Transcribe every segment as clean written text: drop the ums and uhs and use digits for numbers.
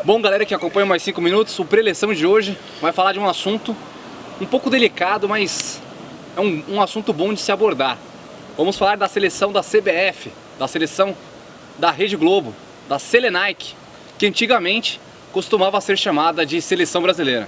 Bom, galera que acompanha mais 5 minutos, o pré-eleição de hoje vai falar de um assunto um pouco delicado, mas é um assunto bom de se abordar. Vamos falar da seleção da CBF, da seleção da Rede Globo, da Selenaique, que antigamente costumava ser chamada de Seleção Brasileira.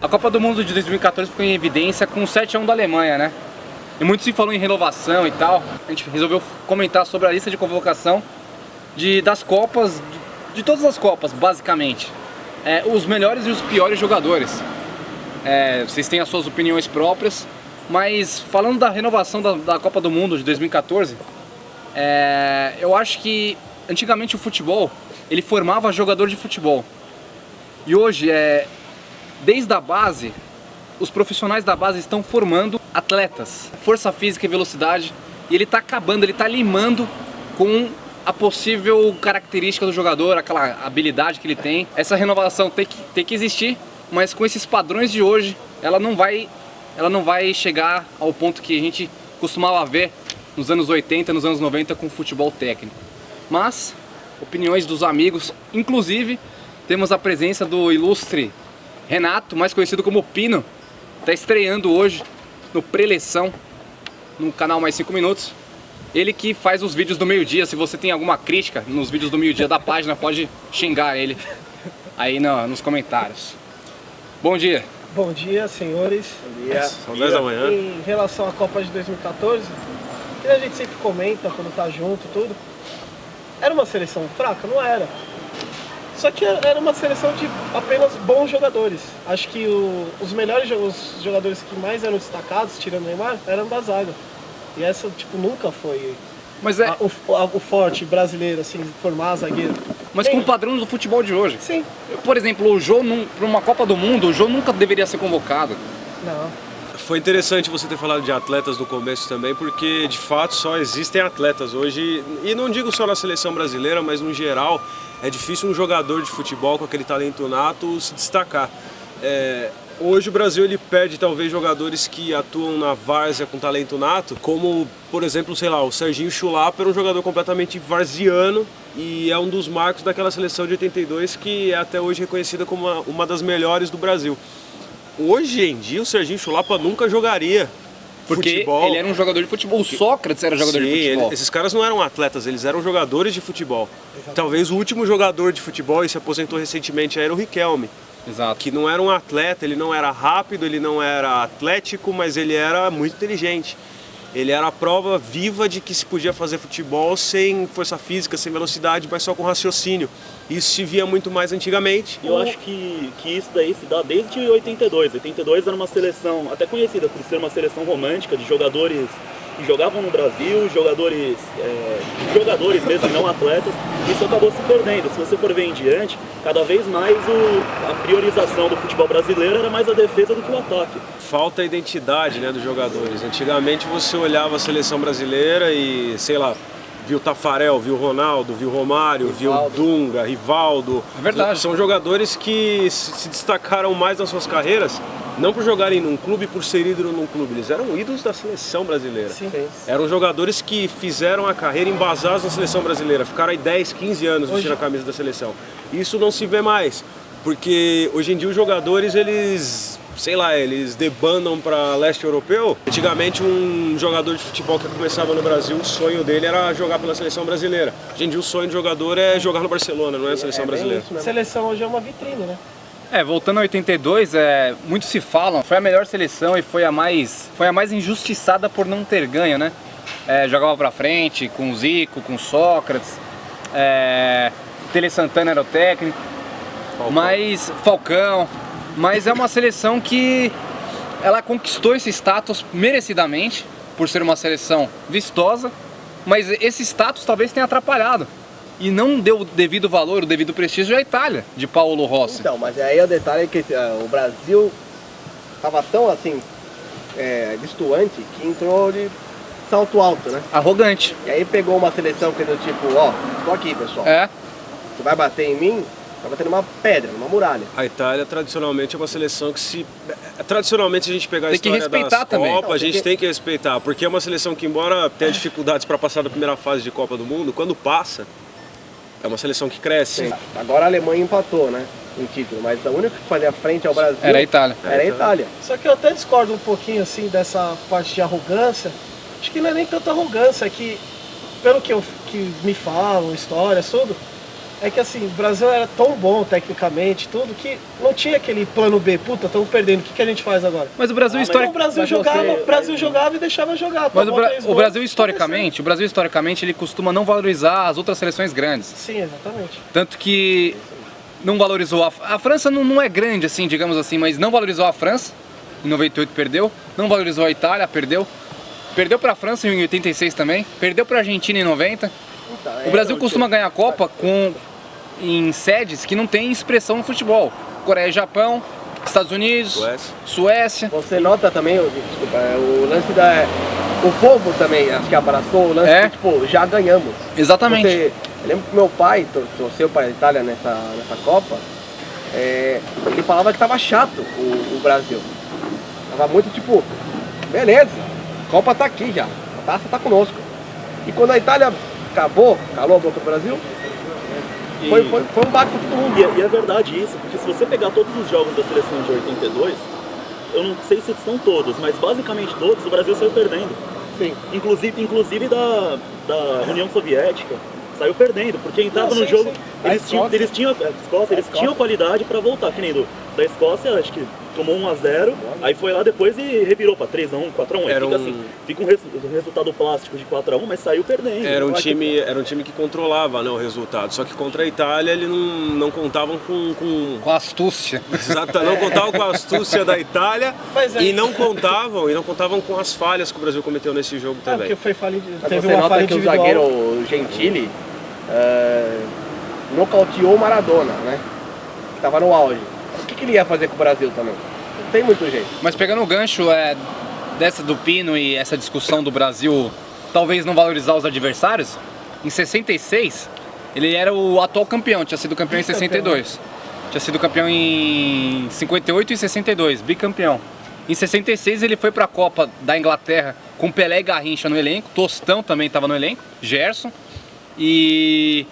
A Copa do Mundo de 2014 ficou em evidência com o 7-1 da Alemanha, né? E muito se falou em renovação e tal. A gente resolveu comentar sobre a lista de convocação das Copas, de todas as Copas, basicamente. Os melhores e os piores jogadores. Vocês têm as suas opiniões próprias, mas falando da renovação da Copa do Mundo de 2014, eu acho que antigamente o futebol, ele formava jogador de futebol. E hoje, desde a base, os profissionais da base estão formando atletas, força física e velocidade, e ele está acabando, ele está limando com a possível característica do jogador, aquela habilidade que ele tem. Essa renovação tem que existir, mas com esses padrões de hoje, ela não vai chegar ao ponto que a gente costumava ver nos anos 80, nos anos 90 com o futebol técnico. Mas, opiniões dos amigos, inclusive, temos a presença do ilustre Renato, mais conhecido como Pino, está estreando hoje no pré-eleição, no canal Mais 5 Minutos. Ele que faz os vídeos do meio-dia. Se você tem alguma crítica nos vídeos do meio-dia da página, pode xingar ele aí nos comentários. Bom dia. Bom dia, senhores. Bom dia. São 10 da manhã. Em relação à Copa de 2014, que a gente sempre comenta quando tá junto e tudo, era uma seleção fraca? Não era. Só que era uma seleção de apenas bons jogadores. Acho que os melhores os jogadores que mais eram destacados, tirando o Neymar, eram da zaga. E essa, nunca foi o forte brasileiro, assim, formar zagueiro. Mas com o padrão do futebol de hoje. Sim. Por exemplo, o Jô, para uma Copa do Mundo, o Jô nunca deveria ser convocado. Não. Foi interessante você ter falado de atletas no começo também, porque de fato só existem atletas hoje, e não digo só na seleção brasileira, mas no geral, é difícil um jogador de futebol com aquele talento nato se destacar. Hoje o Brasil ele perde talvez jogadores que atuam na várzea com talento nato, como por exemplo, sei lá, o Serginho Chulapa era um jogador completamente varziano e é um dos marcos daquela seleção de 82 que é até hoje reconhecida como uma das melhores do Brasil. Hoje em dia o Serginho Chulapa nunca jogaria porque futebol. Ele era um jogador de futebol. O Sócrates era jogador de futebol. Esses caras não eram atletas, eles eram jogadores de futebol. Exatamente. Talvez o último jogador de futebol, e se aposentou recentemente, era o Riquelme. Exato. Que não era um atleta, ele não era rápido, ele não era atlético, mas ele era muito inteligente. Ele era a prova viva de que se podia fazer futebol sem força física, sem velocidade, mas só com raciocínio. Isso se via muito mais antigamente. Eu acho que isso daí se dá desde 82. 82 era uma seleção até conhecida por ser uma seleção romântica de jogadores que jogavam no Brasil, jogadores mesmo, não atletas. Isso acabou se perdendo. Se você for ver em diante, cada vez mais a priorização do futebol brasileiro era mais a defesa do que o ataque. Falta a identidade, né, dos jogadores. Antigamente você olhava a seleção brasileira e, sei lá, viu Tafarel, viu Ronaldo, viu Romário, viu Dunga, Rivaldo. É verdade. São jogadores que se destacaram mais nas suas carreiras, não por jogarem num clube, por ser ídolo num clube. Eles eram ídolos da seleção brasileira. Sim. Eram jogadores que fizeram a carreira embasados na seleção brasileira. Ficaram aí 10, 15 anos vestindo a camisa da seleção. Isso não se vê mais, porque hoje em dia os jogadores, eles debandam para leste europeu. Antigamente um jogador de futebol que começava no Brasil, o sonho dele era jogar pela seleção brasileira. Hoje em dia o sonho do jogador é jogar no Barcelona, não é a seleção brasileira. A seleção hoje é uma vitrine, né? Voltando a 82, muito se falam, foi a melhor seleção e foi a mais injustiçada por não ter ganho, né? Jogava pra frente com o Zico, com o Sócrates, Tele Santana era o técnico, mas Falcão, mas é uma seleção que ela conquistou esse status merecidamente, por ser uma seleção vistosa, mas esse status talvez tenha atrapalhado. E não deu o devido valor, o devido prestígio à Itália, de Paolo Rossi. Então, mas aí o detalhe é que o Brasil estava tão assim, distoante, que entrou de salto alto, né? Arrogante. E aí pegou uma seleção que do tipo, ó, tô aqui, pessoal. Você vai bater em mim, vai bater numa pedra, numa muralha. A Itália tradicionalmente é uma seleção que tradicionalmente a gente pegar a Tem que história respeitar das também. Copas, Não, a gente tem que respeitar, porque é uma seleção que embora tenha dificuldades para passar da primeira fase de Copa do Mundo, quando passa, é uma seleção que cresce. Sim. Agora a Alemanha empatou, né? Em título, mas a única que fazia frente ao Brasil Era a Itália. Era a Itália. Só que eu até discordo um pouquinho assim dessa parte de arrogância. Acho que não é nem tanta arrogância, é que pelo que me falam, histórias, tudo, é que assim, o Brasil era tão bom tecnicamente, tudo, que não tinha aquele plano B, puta, estamos perdendo, o que a gente faz agora? Mas o Brasil Então o Brasil jogava e deixava jogar. Mas tomou 3 o gols, Brasil historicamente, ele costuma não valorizar as outras seleções grandes. Sim, exatamente. Tanto que não valorizou a França não é grande assim, digamos assim, mas não valorizou a França, em 98 perdeu, não valorizou a Itália, perdeu para a França em 86 também, perdeu para a Argentina em 90. Então, O Brasil costuma ganhar a Copa em sedes que não tem expressão no futebol. Coreia e Japão, Estados Unidos, Suécia. Você nota também, o lance o povo também, acho que abraçou o lance, tipo, já ganhamos. Exatamente. Eu lembro que meu pai torceu para a Itália nessa Copa, ele falava que tava chato o Brasil. Tava muito tipo, beleza, a Copa tá aqui já, a taça tá conosco. E quando a Itália calou a boca do Brasil, foi um baque para todo mundo. E é verdade isso, porque se você pegar todos os jogos da seleção de 82, eu não sei se são todos, mas basicamente todos, o Brasil saiu perdendo. Sim. Inclusive da União Soviética, saiu perdendo, porque entrava no jogo, eles tinham qualidade para voltar, que nem da Escócia, acho que tomou 1-0, aí foi lá depois e revirou para 3-1, 4-1. Fica um resultado plástico de 4-1, mas saiu perdendo. Era um time que controlava, né, o resultado. Só que contra a Itália eles não contavam com a astúcia. Exato, não contavam com a astúcia da Itália e não contavam com as falhas que o Brasil cometeu nesse jogo também. Porque foi teve uma falha que individual. O zagueiro Gentili nocauteou o Maradona, né? Que estava no auge. O que ele ia fazer com o Brasil também? Não tem muito jeito. Mas pegando o gancho dessa do Pino e essa discussão do Brasil talvez não valorizar os adversários, em 66 ele era o atual campeão, tinha sido campeão em 62. Tinha sido campeão em 58 e 62, bicampeão. Em 66 ele foi para a Copa da Inglaterra com Pelé e Garrincha no elenco, Tostão também estava no elenco, Gerson, e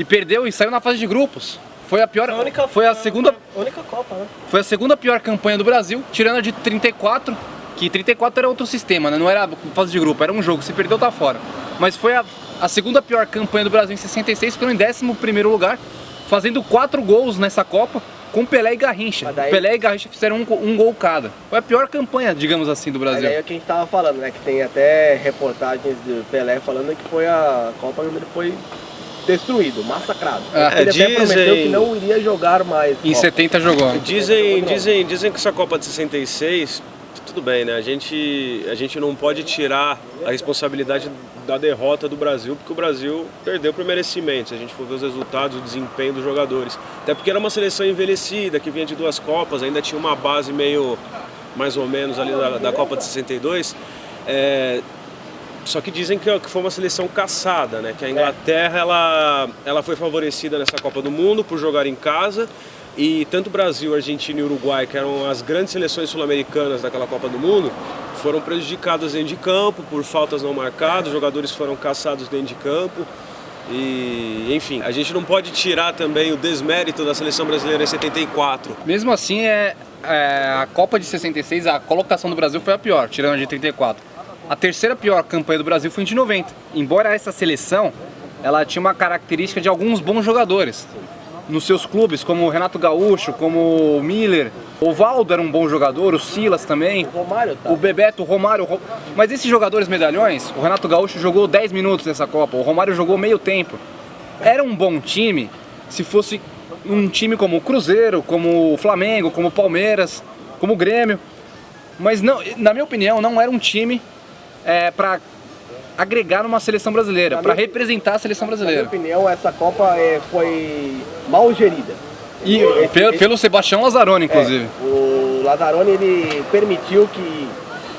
perdeu e saiu na fase de grupos. Foi a segunda Copa, né? Foi a segunda pior campanha do Brasil, tirando a de 34, que 34 era outro sistema, né? Não era fase de grupo, era um jogo, se perdeu tá fora. Mas foi a segunda pior campanha do Brasil em 66, ficando em 11º lugar, fazendo 4 gols nessa Copa com Pelé e Garrincha. Pelé e Garrincha fizeram um gol cada. Foi a pior campanha, digamos assim, do Brasil. Aí é o que a gente tava falando, né? Que tem até reportagens do Pelé falando que foi a Copa onde ele foi destruído, massacrado. Ele até prometeu que não iria jogar mais. Em 70 jogou. Dizem que essa Copa de 66, tudo bem, né? A gente não pode tirar a responsabilidade da derrota do Brasil, porque o Brasil perdeu por merecimento. Se a gente for ver os resultados, o desempenho dos jogadores. Até porque era uma seleção envelhecida, que vinha de 2 Copas, ainda tinha uma base meio, mais ou menos, ali da Copa de 62. Só que dizem que foi uma seleção caçada, né? Que a Inglaterra ela foi favorecida nessa Copa do Mundo por jogar em casa, e tanto Brasil, Argentina e Uruguai, que eram as grandes seleções sul-americanas daquela Copa do Mundo, foram prejudicadas dentro de campo por faltas não marcadas, os jogadores foram caçados dentro de campo. E, enfim, a gente não pode tirar também o desmérito da seleção brasileira em 74. Mesmo assim, a Copa de 66, a colocação do Brasil foi a pior, tirando a de 34. A terceira pior campanha do Brasil foi em de 90. Embora essa seleção, ela tinha uma característica de alguns bons jogadores nos seus clubes, como o Renato Gaúcho, como o Miller. O Valdo era um bom jogador, o Silas também, o Bebeto, o Romário. Mas esses jogadores medalhões, o Renato Gaúcho jogou 10 minutos nessa Copa, o Romário jogou meio tempo. Era um bom time se fosse um time como o Cruzeiro, como o Flamengo, como o Palmeiras, como o Grêmio. Mas, não, na minha opinião, não era um time para agregar numa seleção brasileira, para representar a seleção brasileira. Na minha opinião, essa Copa foi mal gerida. E pelo Sebastião Lazzaroni, inclusive. O Lazzaroni, ele permitiu que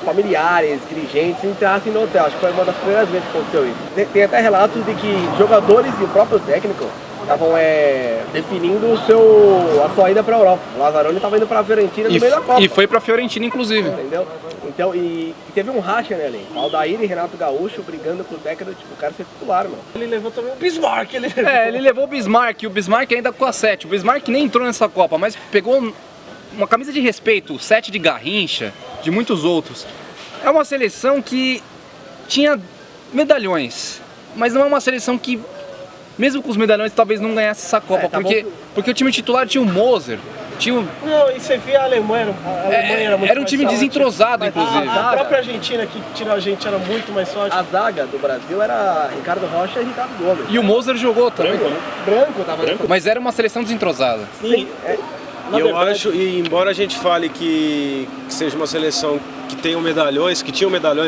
familiares, dirigentes entrassem no hotel. Acho que foi uma das primeiras vezes que aconteceu isso. Tem até relatos de que jogadores e o próprio técnico estavam definindo a sua ida para a Europa. O Lazzaroni estava indo para a Fiorentina no meio da Copa. E foi para a Fiorentina, inclusive. Entendeu? Então, e teve um racha, né, ali? Aldair e Renato Gaúcho brigando com o técnico, tipo, o cara ser titular, mano. Ele levou também o Bismarck. Ele levou o Bismarck, e o Bismarck ainda com a 7. O Bismarck nem entrou nessa Copa, mas pegou uma camisa de respeito, o 7 de Garrincha, de muitos outros. É uma seleção que tinha medalhões, mas não é uma seleção que, mesmo com os medalhões, talvez não ganhasse essa Copa, porque o time titular tinha o Moser, tinha o... Não, e você via a Alemanha era muito era um time mais desentrosado, forte. inclusive. A própria Argentina, que tirou a gente, era muito mais forte. A zaga do Brasil era Ricardo Rocha e Ricardo Gomes. E o Moser jogou também. Branco tava Mas era uma seleção desentrosada. Sim. E eu acho, e embora a gente fale que seja uma seleção que tinham medalhões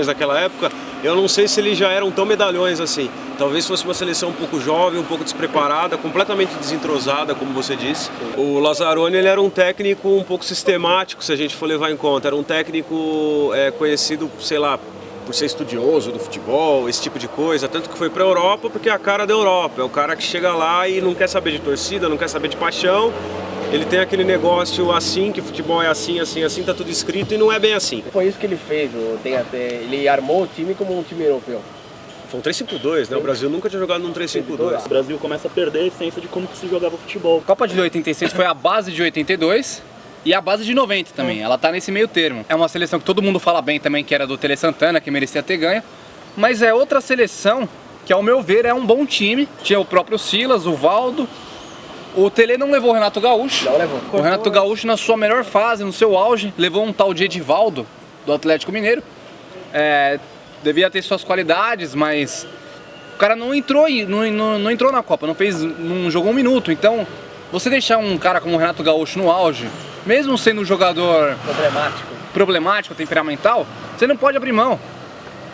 naquela época, eu não sei se eles já eram tão medalhões assim. Talvez fosse uma seleção um pouco jovem, um pouco despreparada, completamente desentrosada, como você disse. O Lazzaroni, ele era um técnico um pouco sistemático, se a gente for levar em conta. Era um técnico conhecido, sei lá, por ser estudioso do futebol, esse tipo de coisa, tanto que foi para a Europa porque é a cara da Europa. É o cara que chega lá e não quer saber de torcida, não quer saber de paixão. Ele tem aquele negócio assim, que futebol é assim, assim, assim, tá tudo escrito e não é bem assim. Foi isso que ele fez, ele armou o time como um time europeu. Foi um 3-5-2, né? O Brasil nunca tinha jogado num 3-5-2. O Brasil começa a perder a essência de como que se jogava futebol. A Copa de 86 foi a base de 82 e a base de 90 também. Ela tá nesse meio termo. É uma seleção que todo mundo fala bem também, que era do Tele Santana, que merecia ter ganho. Mas é outra seleção que, ao meu ver, é um bom time. Tinha o próprio Silas, o Valdo. O Tele não levou o Renato Gaúcho. Não levou. O Renato Gaúcho, na sua melhor fase, no seu auge, levou um tal de Edivaldo, do Atlético Mineiro. Devia ter suas qualidades, mas o cara não entrou na Copa, não jogou um minuto. Então, você deixar um cara como o Renato Gaúcho no auge, mesmo sendo um jogador problemático, temperamental, você não pode abrir mão.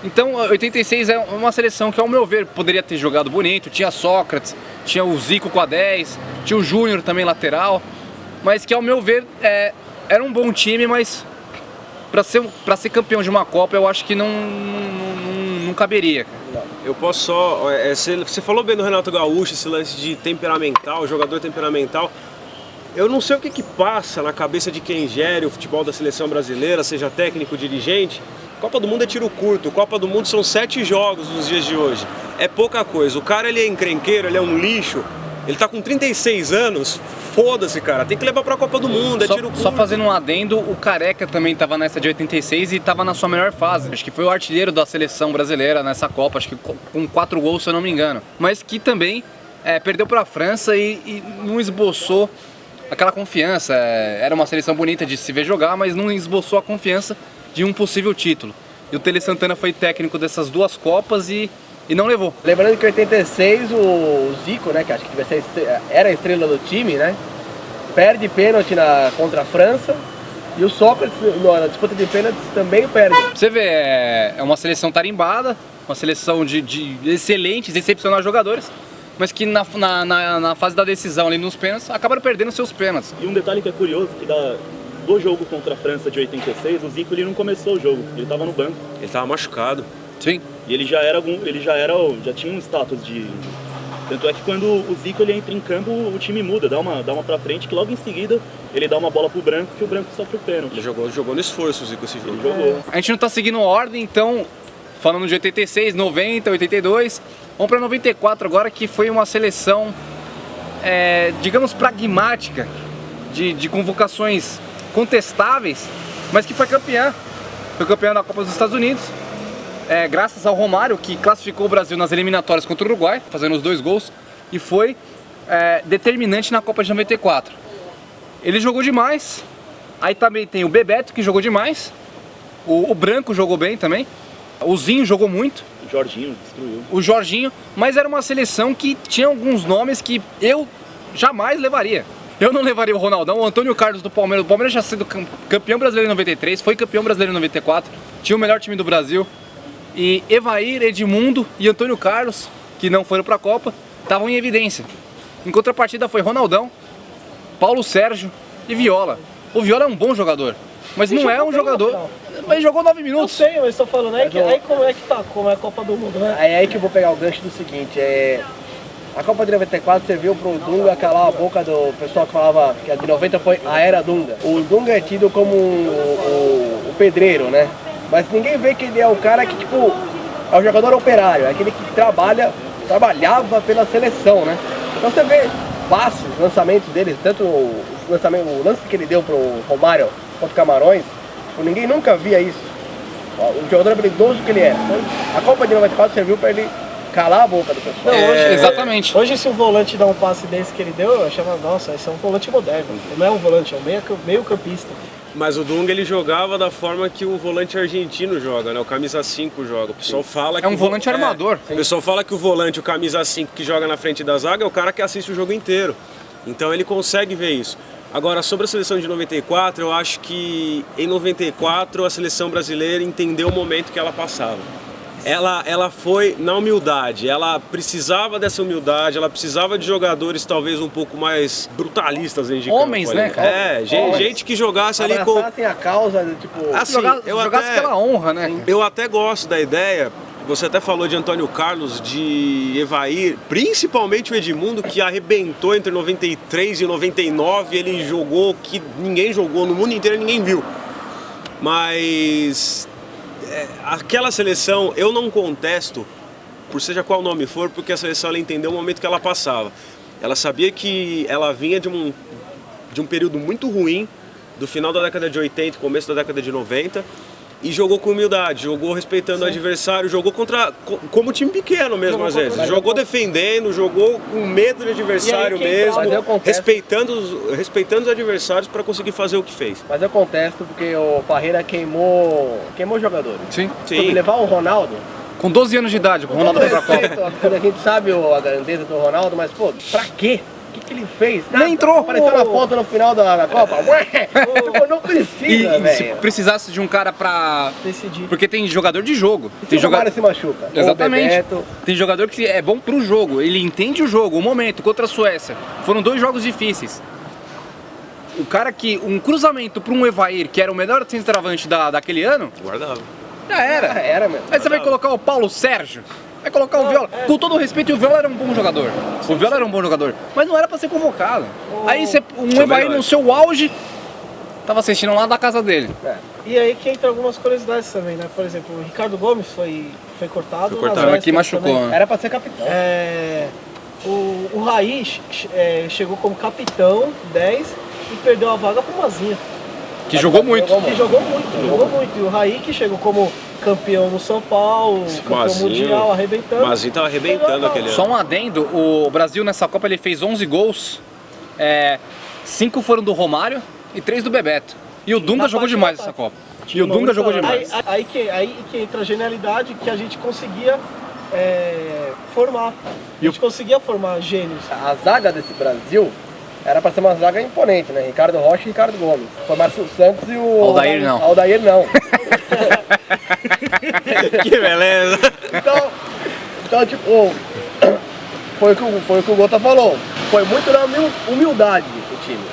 Então, 86 é uma seleção que, ao meu ver, poderia ter jogado bonito. Tinha Sócrates, tinha o Zico com a 10, tinha o Júnior também lateral, mas que, ao meu ver, era um bom time, mas para ser campeão de uma Copa, eu acho que não caberia. Eu posso só... Você falou bem do Renato Gaúcho, esse lance de temperamental, jogador temperamental. Eu não sei o que passa na cabeça de quem gere o futebol da seleção brasileira, seja técnico, dirigente. Copa do Mundo é tiro curto, Copa do Mundo são 7 jogos nos dias de hoje. É pouca coisa. O cara, ele é encrenqueiro, ele é um lixo. Ele tá com 36 anos, foda-se, cara. Tem que levar pra Copa do Mundo, é tiro curto. Só fazendo um adendo, o Careca também tava nessa de 86 e tava na sua melhor fase. Acho que foi o artilheiro da seleção brasileira nessa Copa, acho que com 4 gols, se eu não me engano. Mas que também perdeu pra França e não esboçou aquela confiança. Era uma seleção bonita de se ver jogar, mas não esboçou a confiança de um possível título. E o Tele Santana foi técnico dessas 2 Copas e não levou. Lembrando que em 86 o Zico, né, que acho que era a estrela do time, né, perde pênalti contra a França e o Sócrates na disputa de pênaltis também perde. Você vê, é uma seleção tarimbada, uma seleção de excelentes, excepcionais jogadores, mas que na fase da decisão ali nos pênaltis acabaram perdendo seus pênaltis. E um detalhe que é curioso, que do jogo contra a França de 86, o Zico ele não começou o jogo, ele estava no banco. Ele estava machucado. Sim. E ele já tinha um status de... Tanto é que quando o Zico ele entra em campo, o time muda, dá uma pra frente, que logo em seguida ele dá uma bola pro Branco, que o Branco sofre o pênalti. Ele jogou no esforço, o Zico, esse jogo. Ele jogou. A gente não tá seguindo ordem, então, falando de 86, 90, 82, vamos pra 94 agora, que foi uma seleção, digamos, pragmática, de convocações contestáveis, mas que foi campeã. Foi campeã da Copa dos Estados Unidos, graças ao Romário, que classificou o Brasil nas eliminatórias contra o Uruguai, fazendo os 2 gols, e foi determinante na Copa de 94. Ele jogou demais, aí também tem o Bebeto, que jogou demais, o Branco jogou bem também, o Zinho jogou muito, O Jorginho destruiu. o Jorginho, mas era uma seleção que tinha alguns nomes que eu jamais levaria. Eu não levaria o Ronaldão, o Antônio Carlos do Palmeiras. O Palmeiras já sendo campeão brasileiro em 93, foi campeão brasileiro em 94, tinha o melhor time do Brasil. E Evair, Edmundo e Antônio Carlos, que não foram pra Copa, estavam em evidência. Em contrapartida foi Ronaldão, Paulo Sérgio e Viola. O Viola é um bom jogador, mas não é um jogador... Mas jogou 9 Eu minutos. sei, mas estou falando, aí como é que tá, como é a Copa do Mundo, né? É aí que eu vou pegar o gancho do seguinte, a Copa de 94 serviu pro Dunga calar a boca do pessoal que falava que a de 90 foi a era Dunga. O Dunga é tido como o pedreiro, né? Mas ninguém vê que ele é o cara que, tipo, é o jogador operário, é aquele que trabalhava pela seleção, né? Então você vê passos, lançamentos dele, tanto o lance que ele deu pro Romário contra o Camarões, ninguém nunca via isso. O jogador habilidoso que ele é. Então, a Copa de 94 serviu para ele calar a boca do pessoal. Não, hoje, exatamente. Hoje se um volante dá um passe desse que ele deu, eu chamo, nossa, esse é um volante moderno. Ele não é um volante, é um meio campista. Mas o Dunga ele jogava da forma que o volante argentino joga, né? O camisa 5 joga. O pessoal fala que É um volante armador. O pessoal fala que o volante, o camisa 5 que joga na frente da zaga é o cara que assiste o jogo inteiro. Então ele consegue ver isso. Agora, sobre a seleção de 94, eu acho que em 94 a seleção brasileira entendeu o momento que ela passava. Ela foi na humildade, ela precisava dessa humildade, ela precisava de jogadores talvez um pouco mais brutalistas em campo. Homens, né, cara? Gente que jogasse ali com... Abraçassem a causa, tipo... Assim, jogasse pela honra, né? Eu até gosto da ideia, você até falou de Antônio Carlos, de Evair, principalmente o Edmundo, que arrebentou entre 93 e 99, ele jogou que ninguém jogou, no mundo inteiro ninguém viu. Mas aquela seleção, eu não contesto, por seja qual nome for, porque a seleção ela entendeu o momento que ela passava. Ela sabia que ela vinha de um período muito ruim, do final da década de 80 e começo da década de 90, e jogou com humildade, jogou respeitando o adversário, jogou como time pequeno mesmo às vezes. Jogou defendendo, jogou com medo do adversário mesmo, respeitando os adversários para conseguir fazer o que fez. Mas eu contesto porque o Parreira queimou jogadores. Sim. Sobre levar o Ronaldo... Com 12 anos de idade, o Ronaldo foi pra Copa. A gente sabe a grandeza do Ronaldo, mas, pô, pra quê? O que ele fez? Nem entrou. Apareceu na foto no final da Copa. Não precisa, E se velho. precisasse de um cara pra Decidir. Porque tem jogador de jogo. Tem jogador se machuca. Exatamente. Ou o Bebeto. Tem jogador que é bom pro jogo, ele entende o jogo, o momento, contra a Suécia. Foram 2 jogos difíceis. O cara que, um cruzamento pra um Evair, que era o melhor centroavante daquele ano, Guardava. já era. Era mesmo. Aí você vai colocar o Paulo Sérgio, vai colocar o Viola. Com todo o respeito, o Viola era um bom jogador. O Viola era um bom jogador, mas não era pra ser convocado. Aí um Evair no seu auge, tava assistindo lá da casa dele. E aí que entra algumas curiosidades também, né? Por exemplo, o Ricardo Gomes foi cortado. Foi cortado. nas Aqui machucou, também. né? Era pra ser capitão. O Raí chegou como capitão, 10, e perdeu a vaga pro Mazinha. Que jogou muito. Que jogou muito. E o Raí que chegou como campeão no São Paulo, campeão Mazinho. mundial, arrebentando. Mazinho tava arrebentando aquele ano. Só um adendo, o Brasil nessa Copa ele fez 11 gols, 5 foram do Romário e 3 do Bebeto. E o Dunga na jogou parte demais da essa Copa. Tinha E o uma Dunga única- jogou demais. Aí que entra a genialidade que a gente conseguia formar. A gente conseguia formar gênios. A zaga desse Brasil era pra ser uma zaga imponente, né? Ricardo Rocha e Ricardo Gomes. Foi Márcio Santos e o... Aldair não. Aldair não. Que beleza! Então tipo, foi o que o Gota falou. Foi muito na humildade o time.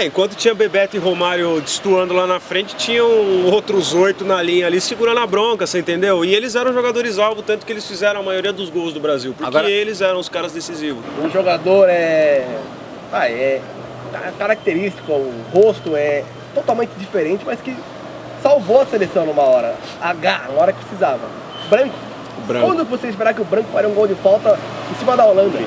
Enquanto tinha Bebeto e Romário destoando lá na frente, tinham outros 8 na linha ali segurando a bronca, você entendeu? E eles eram jogadores-alvo, tanto que eles fizeram a maioria dos gols do Brasil, porque Agora- eles eram os caras decisivos. O jogador característico, o rosto é totalmente diferente, mas que salvou a seleção numa hora. Na hora que precisava. Branco. Branco. Quando você esperar que o Branco faria um gol de falta em cima da Holanda?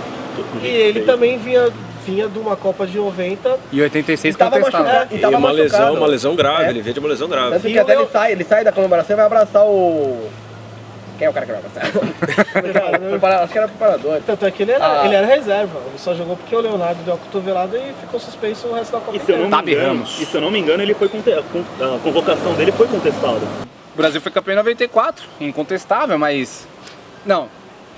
E ele também vinha de uma Copa de 90. E 86 Tava contestado. machucado. E tava uma machucado. lesão grave, É. ele veio de uma lesão grave. Tanto E que até eu- ele sai da comemoração e vai abraçar o... Quem é o cara que vai abraçar? Acho que era o preparador. Tanto é que ele era reserva. Ele só jogou porque o Leonardo deu a cotovelada e ficou suspenso o resto da Copa. E se eu não me Tabi engano, Ramos. ele foi a convocação dele foi contestada. O Brasil foi campeão em 94, incontestável, mas... Não,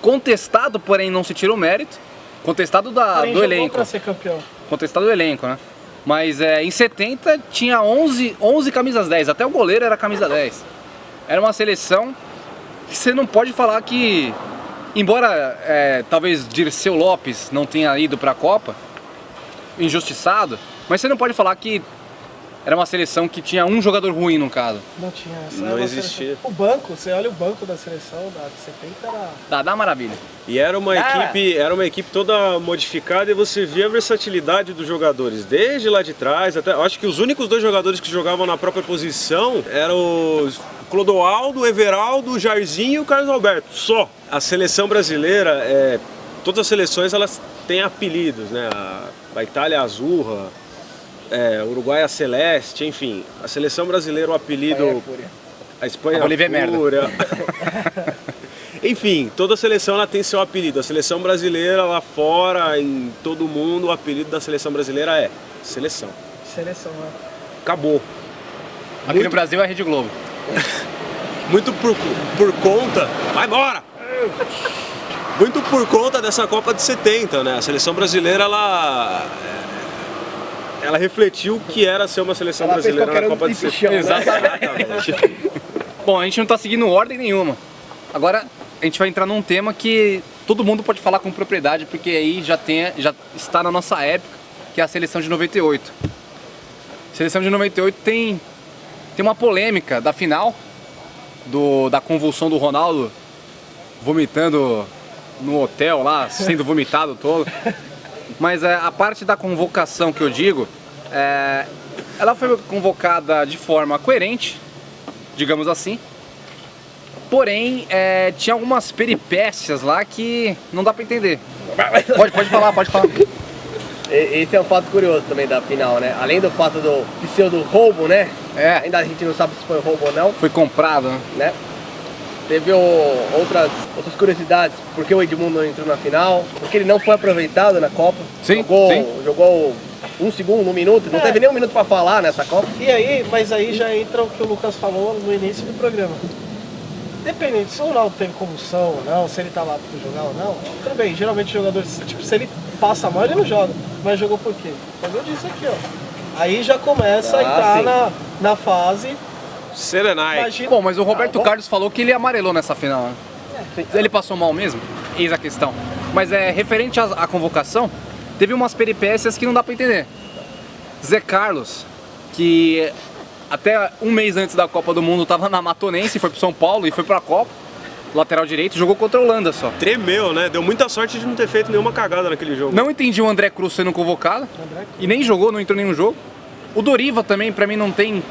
contestado, porém não se tira o mérito. Contestado Porém, do jogou elenco. pra ser campeão. Contestado do elenco, né? Mas em 70 tinha 11 camisas 10, até o goleiro era camisa 10. Era uma seleção que você não pode falar que, embora talvez Dirceu Lopes não tenha ido para a Copa, injustiçado, mas você não pode falar que era uma seleção que tinha um jogador ruim no caso. Não tinha essa. Não era uma existia. seleção. O banco, você olha o banco da seleção da 70 era. Dá maravilha. E era uma equipe toda modificada e você via a versatilidade dos jogadores, desde lá de trás até. Acho que os únicos 2 jogadores que jogavam na própria posição eram o Clodoaldo, o Everaldo, o Jairzinho e o Carlos Alberto. Só. A seleção brasileira, todas as seleções elas têm apelidos, né? A Itália é Azurra, o Uruguai é a Celeste, enfim. A seleção brasileira, o apelido. A Espanha A Bolívia é merda. Enfim, toda seleção ela tem seu apelido. A seleção brasileira lá fora, em todo mundo, o apelido da seleção brasileira é seleção. Seleção, né? Acabou. Aqui no Brasil é a Rede Globo. Muito por conta. Vai embora! Muito por conta dessa Copa de 70, né? A seleção brasileira, ela refletiu o que era ser uma seleção Ela fez brasileira na qualquer Copa de 70. Exatamente. Bom, a gente não tá seguindo ordem nenhuma. Agora a gente vai entrar num tema que todo mundo pode falar com propriedade, porque aí já está na nossa época, que é a seleção de 98. A seleção de 98 tem uma polêmica da final, da convulsão do Ronaldo vomitando no hotel lá, sendo vomitado todo. Mas a parte da convocação que eu digo, ela foi convocada de forma coerente, digamos assim. Porém, tinha algumas peripécias lá que não dá pra entender. Pode falar. Esse é um fato curioso também da final, né? Além do fato do pseudo roubo, né? Ainda a gente não sabe se foi roubo ou não, Foi comprado, né? Teve outras curiosidades, porque o Edmundo não entrou na final, porque ele não foi aproveitado na Copa. Sim, Jogou 1 segundo, 1 minuto, não teve nem 1 minuto pra falar nessa Copa. E aí, mas aí já entra o que o Lucas falou no início do programa. Dependendo se o Ronaldo teve convulsão ou não, se ele tá lá pra jogar ou não, tudo bem, geralmente jogadores, tipo, se ele passa mal, ele não joga. Mas jogou por quê? Por causa disso aqui, ó. Aí já começa a entrar na fase. Serenai. Imagina. Bom, mas o Roberto Carlos falou que ele amarelou nessa final, né? Ele passou mal mesmo? Eis a questão. Mas referente à convocação, teve umas peripécias que não dá pra entender. Zé Carlos, que até um mês antes da Copa do Mundo tava na Matonense, foi pro São Paulo e foi pra Copa, lateral direito, jogou contra a Holanda só. Tremeu, né? Deu muita sorte de não ter feito nenhuma cagada naquele jogo. Não entendi o André Cruz sendo convocado e nem jogou, não entrou em nenhum jogo. O Doriva também, pra mim, não tem...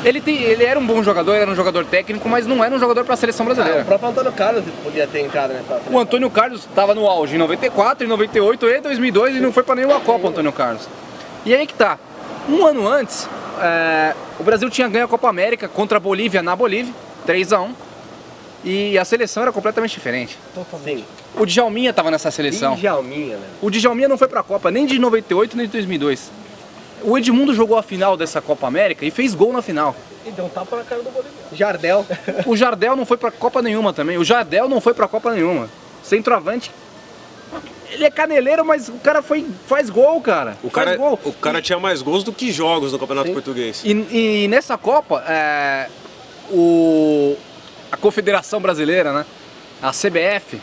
Ele era um bom jogador, era um jogador técnico, mas não era um jogador pra seleção brasileira. O próprio Antônio Carlos podia ter entrado nessa seleção. O Antônio Carlos estava no auge em 94, em 98 e 2002 e não foi pra nenhuma Copa, o Antônio Carlos. E aí que tá, um ano antes, o Brasil tinha ganho a Copa América contra a Bolívia na Bolívia, 3-1, e a seleção era completamente diferente. Sim. O Djalminha estava nessa seleção. Djalminha, né? O Djalminha não foi pra Copa nem de 98 nem de 2002. O Edmundo jogou a final dessa Copa América e fez gol na final. E deu um tapa na cara do Bolívia. Jardel. O Jardel não foi pra Copa nenhuma também. O Jardel não foi pra Copa nenhuma. Centroavante. Ele é caneleiro, mas o cara faz gol, cara. O Faz gol. cara tinha mais gols do que jogos no Campeonato Português. E nessa Copa, a Confederação Brasileira, né? A CBF,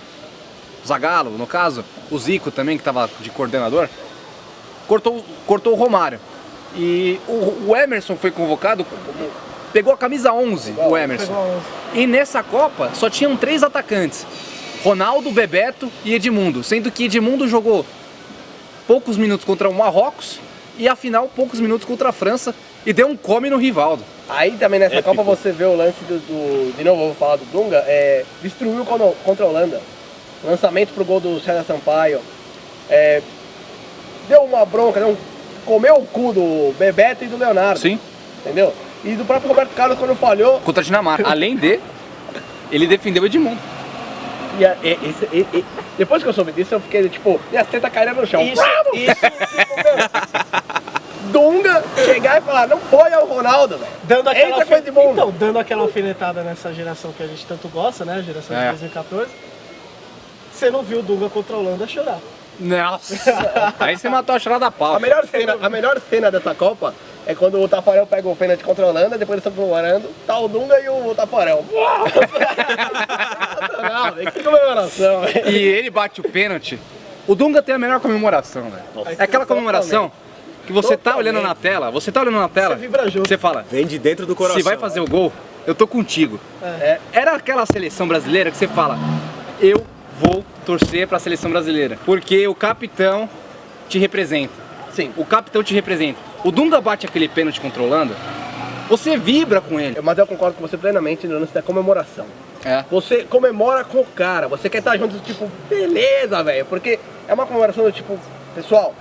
o Zagallo, no caso, o Zico também, que estava de coordenador, cortou o Romário. E o Emerson foi convocado, pegou a camisa 11, o Emerson. E nessa Copa só tinham 3 atacantes: Ronaldo, Bebeto e Edmundo. Sendo que Edmundo jogou poucos minutos contra o Marrocos e a final poucos minutos contra a França e deu um come no Rivaldo. Aí também nessa Copa você vê o lance de novo, eu vou falar do Dunga, destruiu contra a Holanda. Lançamento pro gol do César Sampaio. Deu uma bronca, comeu o cu do Bebeto e do Leonardo. Sim. Entendeu? E do próprio Roberto Carlos quando falhou. Contra a Dinamarca. Além de, ele defendeu o Edmundo. Depois que eu soube disso, eu fiquei tipo, minhas tetas caíram no chão. Isso. Dunga chegar e falar, não põe o Ronaldo, velho. Dando aquela alfinetada nessa geração que a gente tanto gosta, né? A geração de 2014. você não viu o Dunga contra a Holanda chorar. Nossa, aí você matou a chorada da pau. A melhor cena dessa Copa é quando o Tafarel pega o pênalti contra a Holanda, depois eles estão comemorando, tá o Dunga e o Tafarel. Não, que comemoração, velho. E ele bate o pênalti. O Dunga tem a melhor comemoração, velho. É aquela comemoração que você tá olhando na tela, você vibra junto. você fala, Vem de dentro do coração. se vai fazer o gol, eu tô contigo. Era aquela seleção brasileira que você fala, eu vou torcer pra seleção brasileira, porque o capitão te representa. Sim. O capitão te representa. O Dunga bate aquele pênalti contra a Holanda, você vibra com ele. Mas eu concordo com você plenamente no lance da comemoração. É. Você comemora com o cara, você quer estar junto, tipo, beleza, velho, porque é uma comemoração do tipo, pessoal,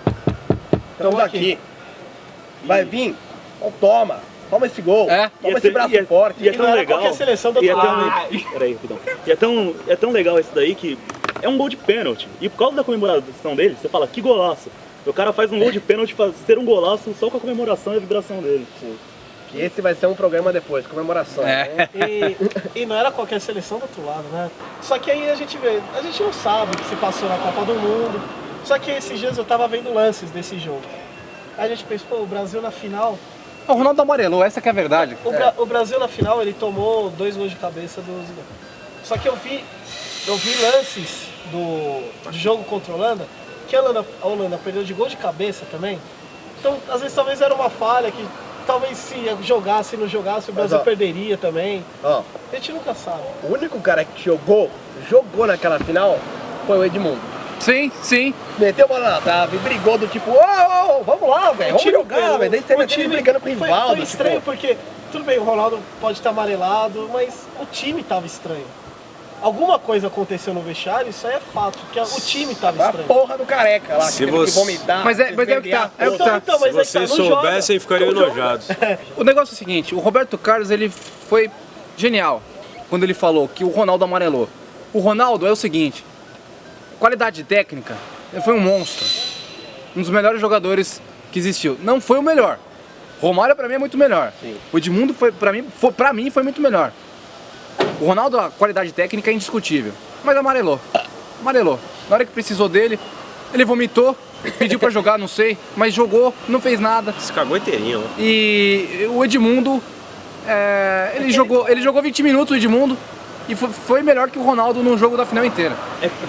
estamos aqui. Vai vir, então toma esse gol, toma esse braço forte. E é tão legal. Qualquer seleção do outro lado. Peraí, rapidão. E é tão legal esse daí que é um gol de pênalti. E por causa da comemoração dele, você fala, que golaço. O cara faz um gol de pênalti, ser um golaço só com a comemoração e a vibração dele. Sim. E esse vai ser um programa depois, comemoração. Né? E não era qualquer seleção do outro lado, né? Só que aí a gente não sabe o que se passou na Copa do Mundo. Só que esses dias eu tava vendo lances desse jogo. Aí a gente pensou, pô, o Brasil na final... O Ronaldo amarelou, essa que é a verdade. O Brasil na final, ele tomou 2 gols de cabeça do Zidane. Só que eu vi lances do jogo contra a Holanda, que a Holanda perdeu de gol de cabeça também. Então, às vezes, talvez era uma falha que talvez se jogasse e não jogasse, o Brasil perderia também. Ó, a gente nunca sabe. O único cara que jogou naquela final foi o Edmundo. Sim. Meteu a bola na trave, brigou do tipo, vamos lá, velho, vamos jogar, velho. Daí você meteu ele brigando com o Rivaldo. Foi estranho porque, tudo bem, o Ronaldo pode estar amarelado, mas o time estava estranho. Alguma coisa aconteceu no vestiário, isso aí é fato, porque o time estava estranho. A porra do Careca lá, Se que teve você- que vomitar. Mas é o que tá. Então, Se mas aí vocês tá, não joga. soubessem, ficariam Não joga. enojados. O negócio é o seguinte, o Roberto Carlos, ele foi genial quando ele falou que o Ronaldo amarelou. O Ronaldo é o seguinte, qualidade técnica, ele foi um monstro. Um dos melhores jogadores que existiu. Não foi o melhor. Romário pra mim é muito melhor. Sim. O Edmundo pra mim foi muito melhor. O Ronaldo, a qualidade técnica é indiscutível. Mas amarelou. Na hora que precisou dele, ele vomitou, pediu pra jogar, não sei, mas jogou, não fez nada. Se cagou inteirinho, ó. E o Edmundo, ele jogou 20 minutos, o Edmundo, e foi melhor que o Ronaldo no jogo da final inteira.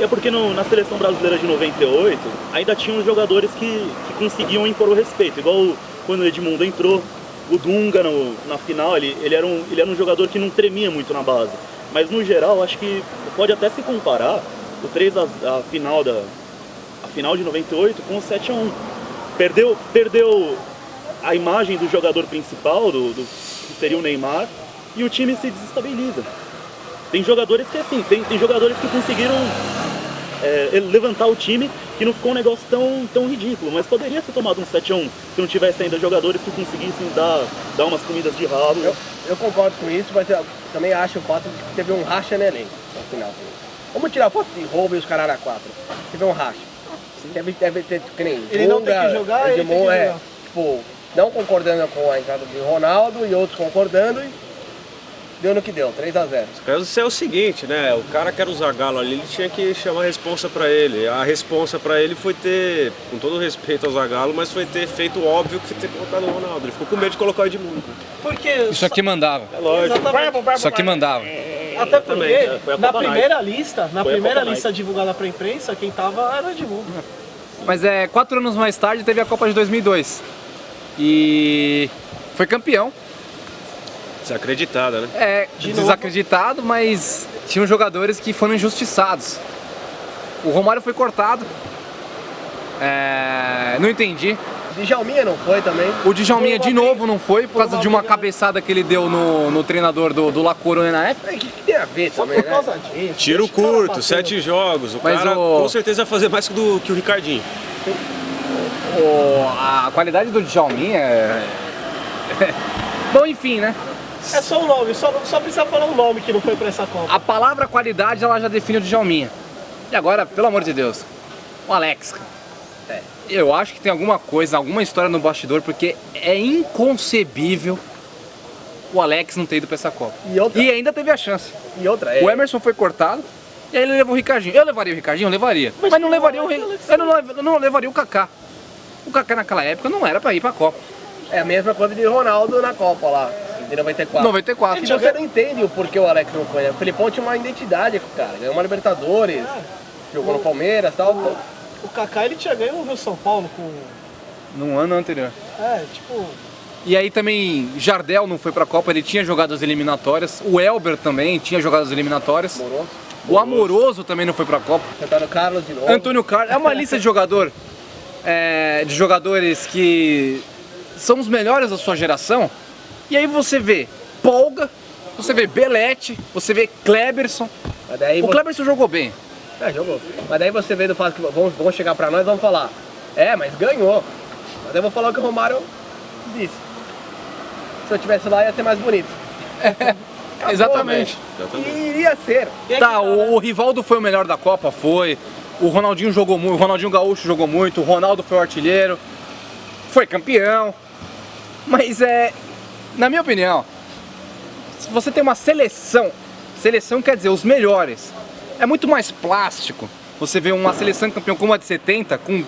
É porque na seleção brasileira de 98 ainda tinham os jogadores que conseguiam impor o respeito, igual quando o Edmundo entrou, o Dunga na final, ele era um jogador que não tremia muito na base. Mas no geral, acho que pode até se comparar o 3 a final de 98 com o 7-1. Perdeu a imagem do jogador principal, que seria o Neymar, e o time se desestabiliza. Tem jogadores que assim, tem jogadores que conseguiram levantar o time, que não ficou um negócio tão ridículo, mas poderia ter tomado um 7-1 se não tivesse ainda jogadores que conseguissem dar umas comidas de rabo. Eu concordo com isso, mas eu também acho o fato de que teve um racha no elenco no final. Vamos tirar a foto de roubo e os caralho a 4. Teve um racha. Deve ter que nem Ele não tem que jogar, ele tem que jogar. Tipo, não concordando com a entrada do Ronaldo e outros concordando e deu no que deu, 3-0. Isso é o seguinte, né? O cara que era o Zagallo ali, ele tinha que chamar a responsa pra ele. A responsa pra ele foi ter, com todo respeito ao Zagallo, mas foi ter feito o óbvio que foi ter colocado o Ronaldo. Ele ficou com medo de colocar o Edmundo. Porque Isso aqui mandava. É lógico. Exatamente. Isso aqui mandava. Até Também, porque foi a na Copa primeira lista, Foi a Copa lista divulgada pra imprensa, quem tava era o Edmundo. Mas 4 anos mais tarde teve a Copa de 2002. E foi campeão. Desacreditada, né? Desacreditado, mas tinham jogadores que foram injustiçados. O Romário foi cortado. Não entendi. Djalminha não foi também. O Djalminha de novo não foi por causa de uma cabeçada que ele deu no treinador do La Coruña na época. O que tem a ver Só também, por né? causa disso. Tiro deixa o cara curto, bater. 7 jogos. O Mas cara o- com certeza vai fazer mais que o Ricardinho. A qualidade do Djalminha Bom, enfim, né? É só um nome, só precisa falar um nome que não foi pra essa Copa. A palavra qualidade, ela já define o Djalminha. E agora, pelo amor de Deus, o Alex. Eu acho que tem alguma coisa, alguma história no bastidor, porque é inconcebível o Alex não ter ido pra essa Copa. E outra- ainda teve a chance. E outra, O Emerson foi cortado, E aí ele levou o Ricardinho. Eu levaria o Ricardinho? Eu levaria. Mas não levaria o eu não levaria o Kaká. O Kaká naquela época não era pra ir pra Copa. É a mesma coisa de Ronaldo na Copa lá, de 94. 94. E você não entende o porquê o Alex não foi, né? O Felipão tinha uma identidade com o cara, ganhou uma Libertadores, jogou no Palmeiras e tal. O Kaká, ele tinha ganho no São Paulo com... No ano anterior. Tipo... E aí também Jardel não foi pra Copa, ele tinha jogado as eliminatórias. O Elber também tinha jogado as eliminatórias. Amoroso. O Amoroso também não foi pra Copa. Antônio Carlos de novo. Antônio Carlos. É uma lista de jogadores que são os melhores da sua geração. E aí você vê Polga, você vê Belete, você vê Kleberson. Mas daí O Kleberson jogou bem. jogou. Mas daí você vê do fato que vão chegar pra nós e vão falar, mas ganhou. Mas daí eu vou falar o que o Romário disse. Se eu tivesse lá ia ser mais bonito. Acabou, Exatamente. velho. E iria ser. Tá, o Rivaldo foi o melhor da Copa, foi. O Ronaldinho jogou muito, o Ronaldinho Gaúcho jogou muito, o Ronaldo foi o artilheiro, foi campeão. Mas na minha opinião, se você tem uma seleção quer dizer os melhores, é muito mais plástico você ver uma seleção campeão como a de 70, com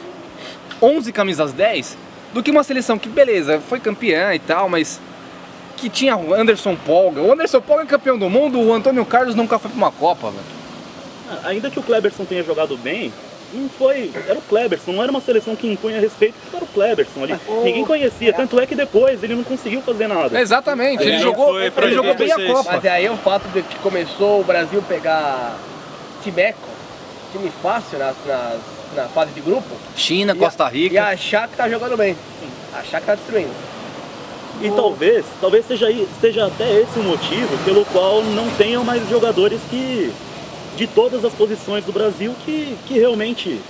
11 camisas 10, do que uma seleção que, beleza, foi campeã e tal, mas que tinha o Anderson Polga. O Anderson Polga é campeão do mundo, o Antônio Carlos nunca foi pra uma Copa, velho. Ainda que o Kleberson tenha jogado bem, não foi. Era o Kleberson, não era uma seleção que impunha respeito, porque era o Kleberson ali. Ninguém conhecia, tanto é que depois ele não conseguiu fazer nada. Exatamente, ele Ele jogou foi pra bem a 86. Copa. Mas aí o fato de que começou o Brasil pegar Timeco, time fácil na fase de grupo. China, Costa Rica. E achar que tá jogando bem. Achar que tá destruindo. E talvez seja até esse o motivo pelo qual não tenham mais jogadores de todas as posições do Brasil que realmente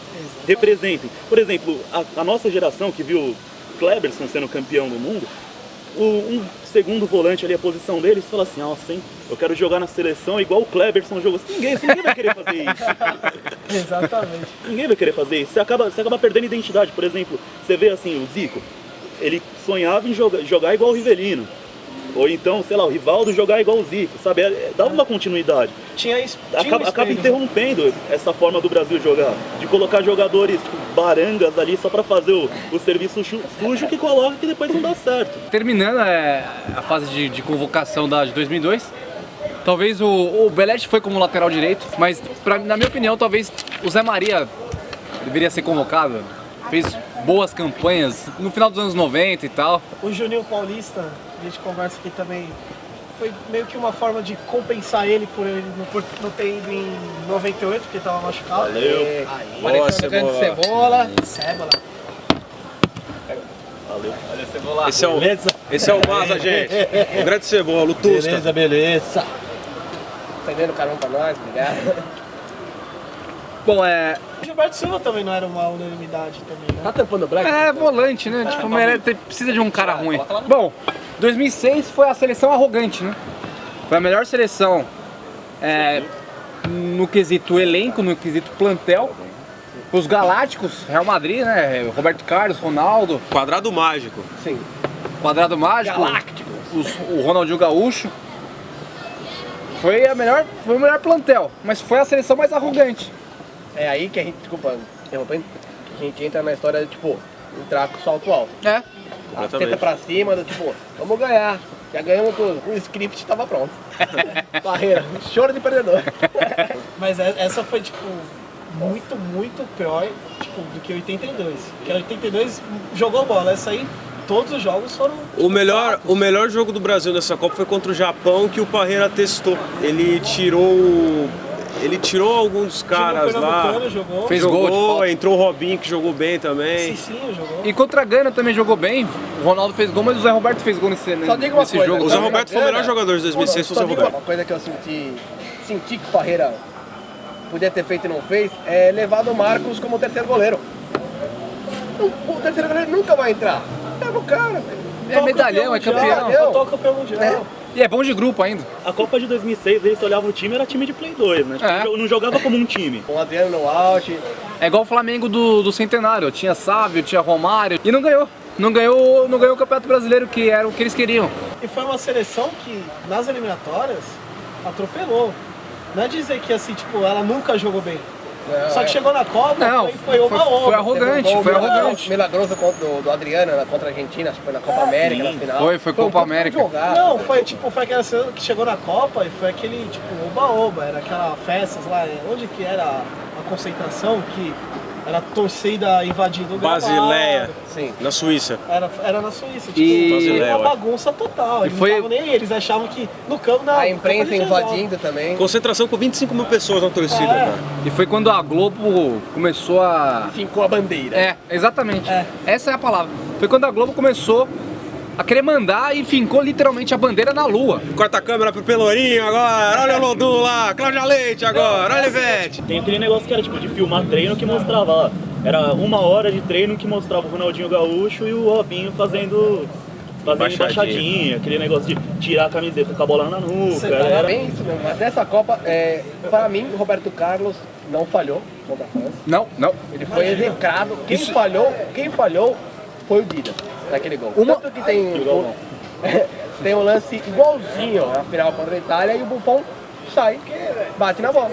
representem. Por exemplo, a nossa geração que viu Kleberson sendo campeão do mundo, um segundo volante ali, a posição dele, você fala assim, nossa, hein, eu quero jogar na seleção igual o Kleberson jogou. Ninguém vai querer fazer isso. Exatamente. Ninguém vai querer fazer isso. Você acaba perdendo identidade. Por exemplo, você vê assim, o Zico, ele sonhava em jogar igual o Rivelino. Ou então, sei lá, o Rivaldo jogar igual o Zico, sabe? Dava uma continuidade. Acaba interrompendo essa forma do Brasil jogar. De colocar jogadores tipo, barangas ali só pra fazer o serviço sujo que coloca que depois não dá certo. Terminando a fase de convocação de 2002, talvez o Belete foi como lateral direito, mas na minha opinião, talvez o Zé Maria deveria ser convocado. Fez boas campanhas no final dos anos 90 e tal. O Juninho Paulista, a gente conversa aqui também, foi meio que uma forma de compensar ele por ele não ter ido em 98, porque estava machucado. Valeu. Boa, Cebola. Cebola. Valeu. Esse é o Maza, gente. O grande Cebola, o Tusta. Beleza. Vendendo carão pra nós, obrigado. Bom, O Gilberto Silva também não era uma unanimidade também, né? Tá tampando o Black? volante, né? Tipo, precisa de um cara ruim. Bom, 2006 foi a seleção arrogante, né? Foi a melhor seleção no quesito elenco, no quesito plantel. Os Galácticos, Real Madrid, né? Roberto Carlos, Ronaldo. Quadrado mágico. Sim. Quadrado Mágico. Galácticos. O Ronaldinho Gaúcho. Foi o melhor plantel, mas foi a seleção mais arrogante. É aí que a gente, desculpa, interrompendo, que a gente entra na história de, tipo, entrar com salto alto. É. A tenta pra cima, do tipo, vamos ganhar. Já ganhamos tudo. O script tava pronto. Barreira, choro de perdedor. Mas essa foi, tipo, muito, muito pior, tipo, do que 82. Porque 82 jogou bola, essa aí, todos os jogos foram... O melhor jogo do Brasil nessa Copa foi contra o Japão, que o Parreira testou. Ele tirou alguns caras lá. Jogou. Fez gol de falta. Entrou o Robinho, que jogou bem também. Cicinho jogou. E contra a Gana também jogou bem. O Ronaldo fez gol, mas o Zé Roberto fez gol nesse Só diga uma nesse coisa, jogo. O Zé Roberto foi o melhor jogador de 2006, foi o Zé Roberto. Uma coisa que eu senti que o Parreira podia ter feito e não fez, é levado o Marcos como terceiro goleiro. O terceiro goleiro nunca vai entrar. Leva o cara, velho. É medalhão, é campeão. Toca campeão mundial. E é bom de grupo ainda. A Copa de 2006, eles olhavam o time, era time de Play 2, né? Tipo, não jogava como um time. Com o Adriano no auge. É igual o Flamengo do Centenário. Tinha Sávio, tinha Romário. E não ganhou. Não ganhou o Campeonato Brasileiro, que era o que eles queriam. E foi uma seleção que, nas eliminatórias, atropelou. Não é dizer que assim, tipo, ela nunca jogou bem. Não, Só que chegou na Copa, Não, foi oba-oba. foi arrogante, foi arrogante. Milagroso do Adriano contra a Argentina, acho que foi na Copa América, na final. Foi Copa América. Não, foi tipo, foi aquela cena que chegou na Copa e foi aquele, tipo, oba-oba, era aquela festas lá, onde que era a concentração, que era a torcida invadindo o gramado. Basileia, Sim. na Suíça. Era na Suíça, tipo, E- foi uma bagunça total. Eles foi- não estavam nem aí, eles achavam que no campo não. A imprensa no campo eles resolvem. invadindo também. Concentração com 25 mil pessoas na torcida, É. cara. E foi quando a Globo começou a... Fincou a bandeira. É, exatamente. É. Essa é a palavra. Foi quando a Globo começou a querer mandar e fincou literalmente a bandeira na lua. Corta a câmera pro Pelourinho agora, olha o Lodum lá, Cláudia Leite agora, olha o Ivete. Tem aquele negócio que era tipo de filmar treino que mostrava lá. Era 1 hora de treino que mostrava o Ronaldinho Gaúcho e o Robinho fazendo embaixadinha, aquele negócio de tirar a camiseta com a bola na nuca. Você tá Era Era bem isso mesmo. Mas nessa Copa, para mim, o Roberto Carlos não falhou contra a França. Não, não. Ele foi execrado. Quem falhou foi o Dida, naquele gol. Tanto que tem um lance igualzinho na final contra a Itália e o Buffon sai, bate na bola.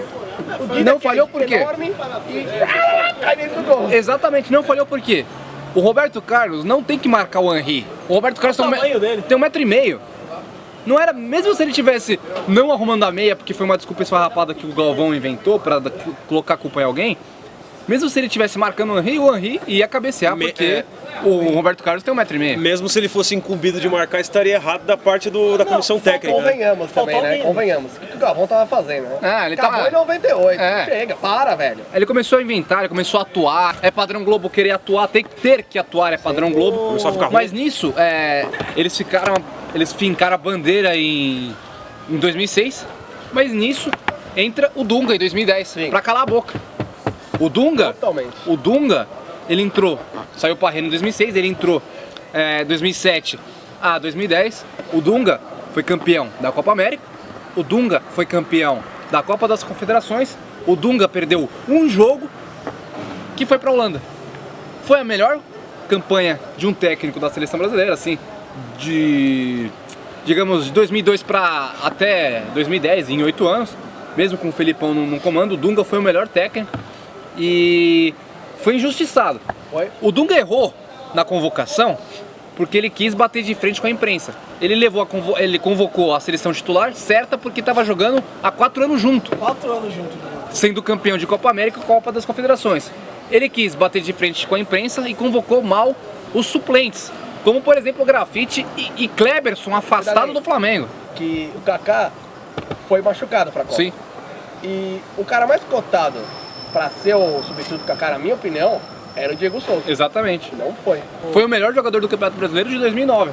O Dida, Não falhou por quê? enorme, e cai dentro do gol. Exatamente, não falhou por quê? O Roberto Carlos não tem que marcar o Henry. O Roberto Carlos Olha o tamanho dele. tem 1,5 m. Não era, mesmo se ele tivesse não arrumando a meia, porque foi uma desculpa esfarrapada que o Galvão inventou pra colocar a culpa em alguém, mesmo se ele tivesse marcando o Henry ia cabecear, porque o Roberto Carlos tem 1,5 m. Mesmo se ele fosse incumbido de marcar, estaria errado da parte da comissão técnica. Né? Convenhamos também, né? Convenhamos. O que o Galvão tava fazendo, né? Ah, ele Acabou tava- em 98. É. Chega, para, velho. Ele começou a inventar, ele começou a atuar. É padrão Globo querer atuar, tem que ter que atuar, é padrão Globo. Começou a ficar ruim. Mas nisso, eles fincaram a bandeira em 2006. Mas nisso entra o Dunga em 2010, Sim. pra calar a boca. O Totalmente. Dunga, ele entrou, saiu pra Rennes em 2006, ele entrou 2007 a 2010. O Dunga foi campeão da Copa América. O Dunga foi campeão da Copa das Confederações. O Dunga perdeu um jogo que foi pra Holanda. Foi a melhor campanha de um técnico da seleção brasileira, assim, digamos, de 2002 para até 2010, em 8 anos, mesmo com o Felipão no comando. O Dunga foi o melhor técnico e foi injustiçado. Foi. O Dunga errou na convocação porque ele quis bater de frente com a imprensa. Ele convocou a seleção titular certa porque estava jogando há 4 anos junto, 4 anos junto. sendo campeão de Copa América e Copa das Confederações. Ele quis bater de frente com a imprensa e convocou mal os suplentes, como por exemplo o Grafite e Kleberson, afastado do Flamengo. Que o Kaká foi machucado pra Copa. Sim. E o cara mais cotado pra ser o substituto do Kaká, na minha opinião, era o Diego Souza. Exatamente. Não foi. Foi o melhor jogador do Campeonato Brasileiro de 2009.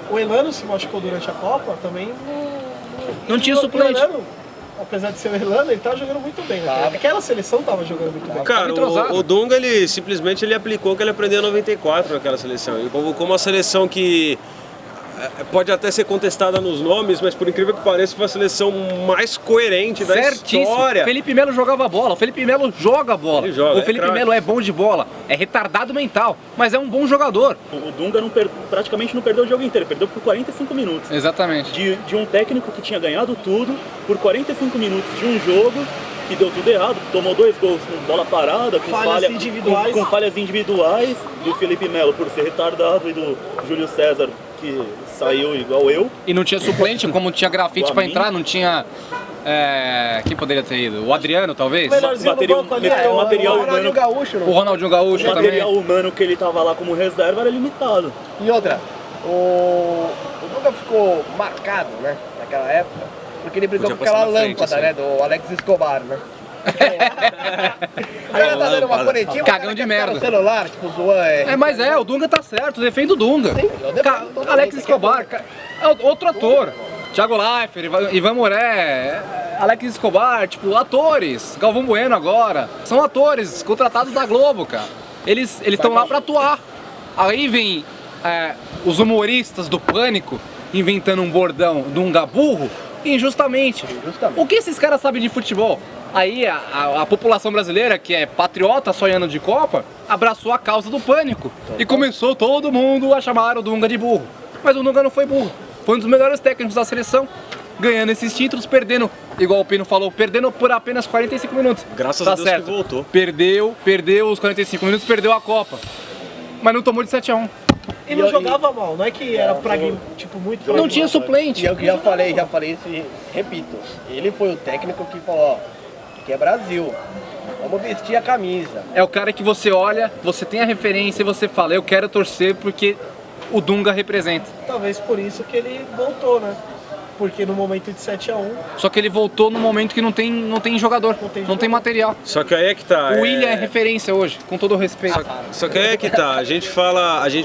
O Elano se machucou durante a Copa, também Não tinha e o suplente. Elano, apesar de ser o Elano, ele tava jogando muito bem. Né? Aquela seleção tava jogando muito bem. Cara, entrosado. o Dunga, ele simplesmente aplicou o que ele aprendeu em 94 naquela seleção. Ele convocou uma seleção que pode até ser contestada nos nomes, mas por incrível que pareça, foi a seleção mais coerente da Certíssimo. história. Felipe Melo jogava bola. O Felipe Melo joga bola. Ele joga, o Felipe craque. Melo é bom de bola. É retardado mental, mas é um bom jogador. O Dunga praticamente não perdeu o jogo inteiro, perdeu por 45 minutos. Exatamente. De um técnico que tinha ganhado tudo por 45 minutos de um jogo que deu tudo errado, tomou 2 gols com bola parada, com Falhas individuais. com falhas individuais do Felipe Melo por ser retardado e do Júlio César que saiu igual eu. E não tinha suplente, como tinha Grafite O pra Amin. entrar, não tinha... quem poderia ter ido? O Adriano, talvez? Melhorzinho Material- no banco ali, material- ó. material o Ronaldinho humano. Gaúcho, O não. Ronaldinho Gaúcho O também. material humano que ele tava lá como reserva era limitado. E outra, o Dunga ficou marcado, né, naquela época, porque ele brigou Podia com aquela passar na frente, lâmpada, assim. né, do Alex Escobar, né? Aí ela tá dando uma coletiva, Cagão o cara de quer merda. ficar no celular, tipo, zoando. Mas o Dunga tá certo, defende o Dunga. Sim, eu defendo totalmente. Alex Escobar, é outro ator. Thiago Leifert, Ivan Moré, Alex Escobar, tipo, atores. Galvão Bueno agora. São atores contratados da Globo, cara. Eles estão lá pra atuar. Aí vem os humoristas do Pânico inventando um bordão Dunga burro injustamente. Injustamente. O que esses caras sabem de futebol? Aí a população brasileira, que é patriota sonhando de Copa, abraçou a causa do Pânico. E começou todo mundo a chamar o Dunga de burro. Mas o Dunga não foi burro. Foi um dos melhores técnicos da seleção, ganhando esses títulos, perdendo igual o Pino falou, perdendo por apenas 45 minutos. Graças Tá a Deus certo. que voltou. Perdeu os 45 minutos, perdeu a Copa. Mas não tomou de 7-1. E não jogava mal, não é que era tipo muito Não tinha suplente. E eu já falei isso e repito. Ele foi o técnico que falou, ó, que é Brasil. Vamos vestir a camisa. É o cara que você olha, você tem a referência e você fala, eu quero torcer porque o Dunga representa. Talvez por isso que ele voltou, né? Porque no momento de 7-1, Só que ele voltou no momento que não tem jogador, não tem material. Só que aí é que tá. O William é referência hoje, com todo o respeito. Só que aí é que tá. A gente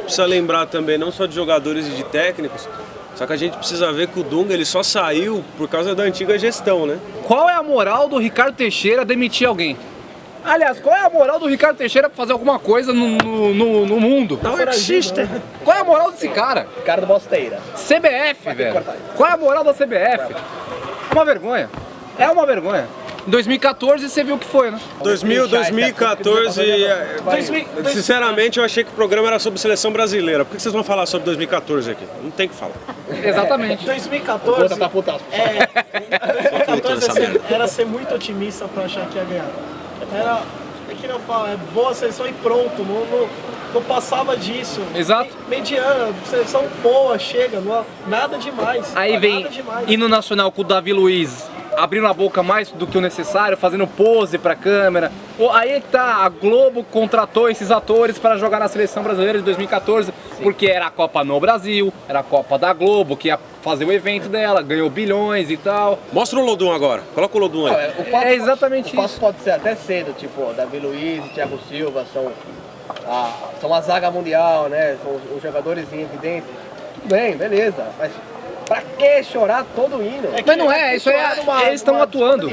precisa lembrar também não só de jogadores e de técnicos, só que a gente precisa ver que o Dunga ele só saiu por causa da antiga gestão, né? Qual é a moral do Ricardo Teixeira demitir alguém? Aliás, qual é a moral do Ricardo Teixeira pra fazer alguma coisa no mundo? Não existe. Qual é a moral desse cara? Cara do Bosteira. CBF, velho. Qual é a moral da CBF? É uma vergonha. É uma vergonha. Em 2014 você viu o que foi, né? 2014, sinceramente eu achei que o programa era sobre seleção brasileira. Por que vocês vão falar sobre 2014 aqui? Não tem o que falar. Exatamente. 2014 Tá putaço. 2014 era ser muito otimista pra achar que ia ganhar. Era, é que não fala, é boa seleção e pronto, não passava disso. Exato. Mediana, seleção boa, chega, nada demais. Aí vem nada demais. hino nacional com o Davi Luiz abrindo a boca mais do que o necessário, fazendo pose pra câmera. Aí que tá, a Globo contratou esses atores para jogar na seleção brasileira de 2014, porque era a Copa no Brasil, era a Copa da Globo, que ia fazer o evento dela, ganhou bilhões e tal. Mostra o Lodum agora. Coloca o Lodum aí. É exatamente O fato isso. pode ser até cedo, tipo, Davi Luiz e Thiago Silva são a zaga mundial, né? São os jogadores em evidência. Tudo bem, beleza. Mas pra que chorar todo o hino? Mas não é, isso aí eles estão atuando.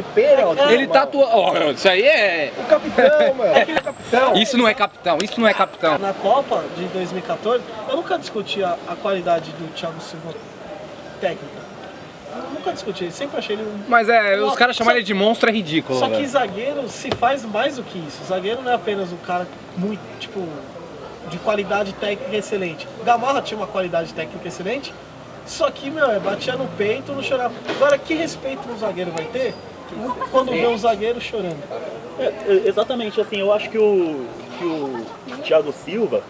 Ele tá atuando. Isso aí é. O capitão, meu. É o capitão. Isso não é capitão, isso não é capitão. Na Copa de 2014, eu nunca discuti a qualidade do Thiago Silva técnica. Eu nunca discuti, sempre achei ele um... Mas os caras chamam ele de monstro é ridículo. Só que velho. zagueiro se faz mais do que isso. Zagueiro não é apenas um cara muito, tipo, de qualidade técnica excelente. Gamarra tinha uma qualidade técnica excelente, só que, batia no peito, não chorava. Agora, que respeito um zagueiro vai ter quando vê um zagueiro chorando? Exatamente, assim, eu acho que o Thiago Silva,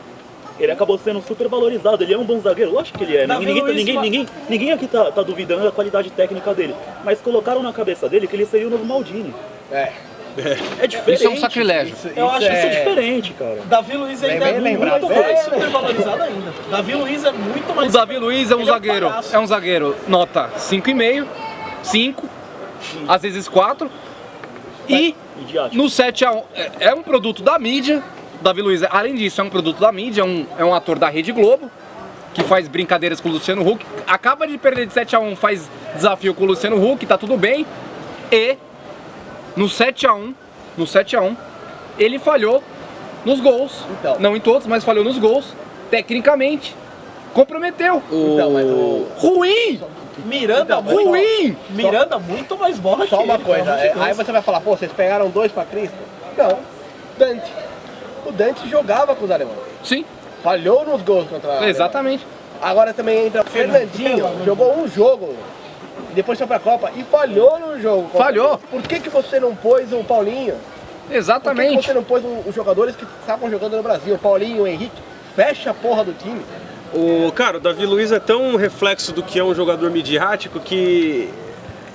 ele acabou sendo super valorizado, ele é um bom zagueiro, lógico que ele é, ninguém aqui tá duvidando da qualidade técnica dele, mas colocaram na cabeça dele que ele seria o novo Maldini. É diferente. Isso é um sacrilégio. Eu acho isso diferente, cara. Davi Luiz ainda é muito mais super valorizado ainda. Davi Luiz é muito mais... O Davi Luiz é um Ele zagueiro. palhaço. É um zagueiro nota 5,5, 5, às vezes 4. E Midiático. no 7-1 é um produto da mídia. Davi Luiz, além disso, é um produto da mídia, é um ator da Rede Globo, que faz brincadeiras com o Luciano Huck. Acaba de perder de 7-1, faz desafio com o Luciano Huck, tá tudo bem. E no 7-1, ele falhou nos gols. Então. Não em todos, mas falhou nos gols. Tecnicamente, comprometeu. Então, mas Ruim! Miranda, Ruim! Miranda muito mais bola que só uma ele, coisa, pelo amor de Deus. aí você vai falar, pô, vocês pegaram 2 pra Cristo? Não, Dante. O Dante jogava com os alemães. Sim, Falhou nos gols contra a Alemanha. exatamente. Agora também entra Fernandinho, jogou um jogo, depois foi pra Copa e falhou no jogo. Falhou. Por que você não pôs o Paulinho? Por que Exatamente. você não pôs os jogadores que estavam jogando no Brasil? O Paulinho, o Henrique, fecha a porra do time. Cara, o Davi Luiz é tão um reflexo do que é um jogador midiático que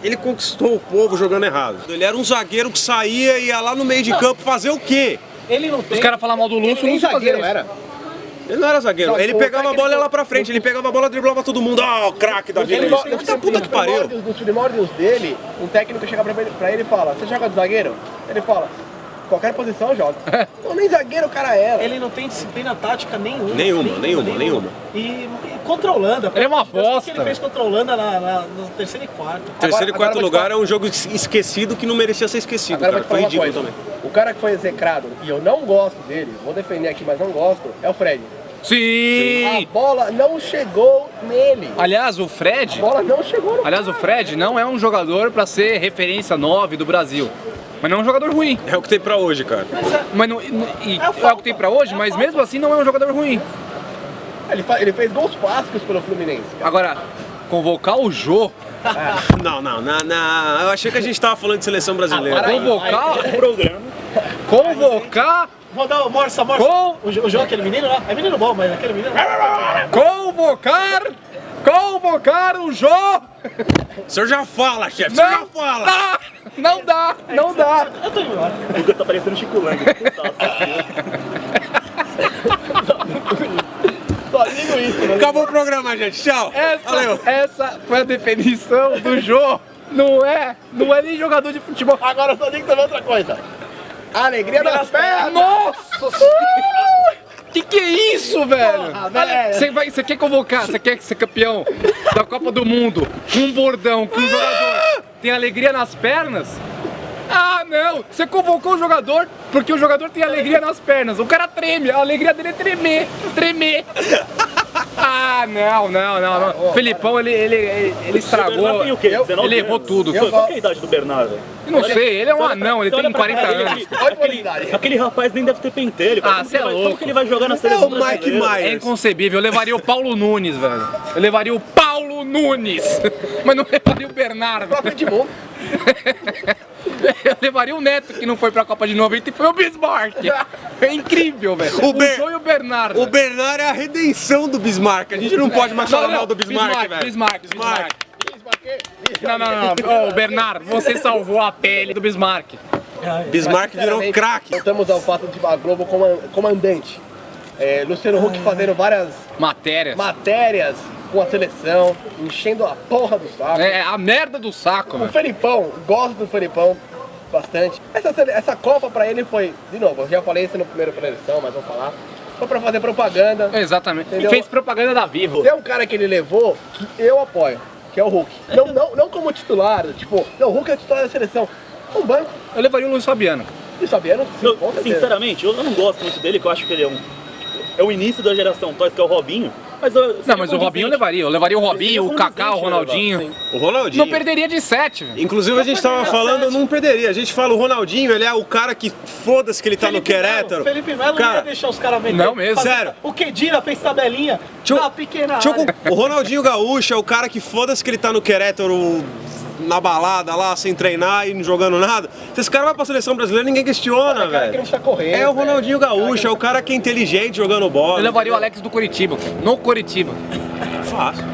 ele conquistou o povo jogando errado. Ele era um zagueiro que saía e ia lá no meio de campo fazer o quê? Ele não tem... Os caras falam mal do Lúcio, o Nem Lúcio fazia zagueiro isso. era. Ele não era zagueiro, Não, ele o pegava a bola e ia técnico- lá pra frente, ele pegava a bola e driblava todo mundo. Ah, o craque Davi Luiz. Da puta que pariu. Nos primórdios dele, um técnico chega pra ele e fala, você joga de zagueiro? Ele fala, qualquer posição eu jogo. Então nem zagueiro o cara era. Ele não tem disciplina tática nenhuma. Nenhuma. E contra a Holanda. Ele é uma O que ele bosta. fez contra a Holanda no terceiro e quarto. Terceiro e Agora quarto eu vou te lugar falar. é um jogo esquecido que não merecia ser esquecido, Agora eu cara. vou te Foi falar uma ridículo coisa. também. O cara que foi execrado, e eu não gosto dele, vou defender aqui, mas não gosto, é o Fred. A Sim! bola não chegou nele. Aliás, o A Fred... bola não chegou no Aliás, o Fred não é um jogador pra ser referência 9 do Brasil. Mas não é um jogador ruim. É o que tem pra hoje, cara. Mas não, é o que tem pra hoje, mas mesmo assim não é um jogador ruim. Ele fez gols clássicos pelo Fluminense. Cara. Agora, convocar o Jô Não. Eu achei que a gente tava falando de seleção brasileira. Convocar? O programa. Convocar? Vou dar o Morsa. O João, aquele menino lá. É menino bom, mas aquele menino... Convocar o Jô! O senhor já fala, chefe, o senhor já fala. Não dá. Eu tô indo embora. O Guga tá parecendo Chico Lang. Só digo isso, né? Acabou o programa, gente. Tchau. Valeu. Essa foi a definição do Jô. Não é nem jogador de futebol. Agora eu só digo também outra coisa. Alegria das pernas! Nossa! Que é isso, velho? Porra, velho. Você quer convocar, você quer ser campeão da Copa do Mundo com um bordão, que um jogador tem alegria nas pernas? Ah, não! Você convocou o jogador porque o jogador tem alegria nas pernas. O cara treme, a alegria dele é tremer. Ah, não. O Felipão, ele estragou. Tem o quê? 19 Ele errou anos? tudo. Qual que é a idade do Bernardo, velho? Eu não sei, ele é um anão, ele Você tem olha pra 40 cara dele, anos. Aquele rapaz nem deve ter pentelho. Ah, você é Como louco. que ele vai jogar na seleção o Mike brasileira? Myers. É inconcebível, eu levaria o Paulo Nunes, velho. Eu levaria o Paulo Nunes, mas não levaria o Bernardo. Próprio de mundo. Eu levaria o Neto, que não foi pra Copa de 90, e foi o Bismarck. É incrível, velho. O Jô e o Bernardo. O Bernardo é a redenção do Bismarck. A gente não pode mais falar mal do Bismarck, velho. Bismarck. Não. Ô, Bernardo, você salvou a pele do Bismarck. Bismarck virou um craque. Voltamos ao fato de a Globo comandante. Luciano Huck fazendo várias Matérias. matérias com a seleção, enchendo a porra do saco. É a merda do saco, O velho. Felipão, gosto do Felipão bastante. Essa Copa pra ele foi, de novo, eu já falei isso no primeiro preleção, mas vou falar. Foi pra fazer propaganda. Exatamente. Entendeu? Fez propaganda da Vivo. Tem um cara que ele levou que eu apoio, que é o Hulk. Não como titular, tipo, não, o Hulk é titular da seleção. Um banco. Eu levaria o Luiz Fabiano. E Fabiano, sim, com certeza. Sinceramente, eu não gosto muito dele, que eu acho que ele é é o início da geração Toys, que é o Robinho. Mas o Robinho eu levaria. Eu levaria o Robinho, o Kaká, o Ronaldinho. O Ronaldinho. Não perderia de 7, velho. Inclusive a gente tava falando, não perderia. A gente fala o Ronaldinho, ele é o cara que foda-se que ele tá no Querétaro. Felipe Melo não Cara, ia deixar os caras meter. não mesmo. Sério. O Kedira fez tabelinha na pequena Deixa eu área. O Ronaldinho Gaúcho é o cara que foda-se que ele tá no Querétaro na balada lá, sem treinar e não jogando nada. Se esse cara vai pra seleção brasileira, ninguém questiona, O cara que velho. não está correndo. É o Ronaldinho Gaúcho, é o cara que é inteligente jogando bola. Eu levaria o Alex do Curitiba. No Curitiba. Fácil.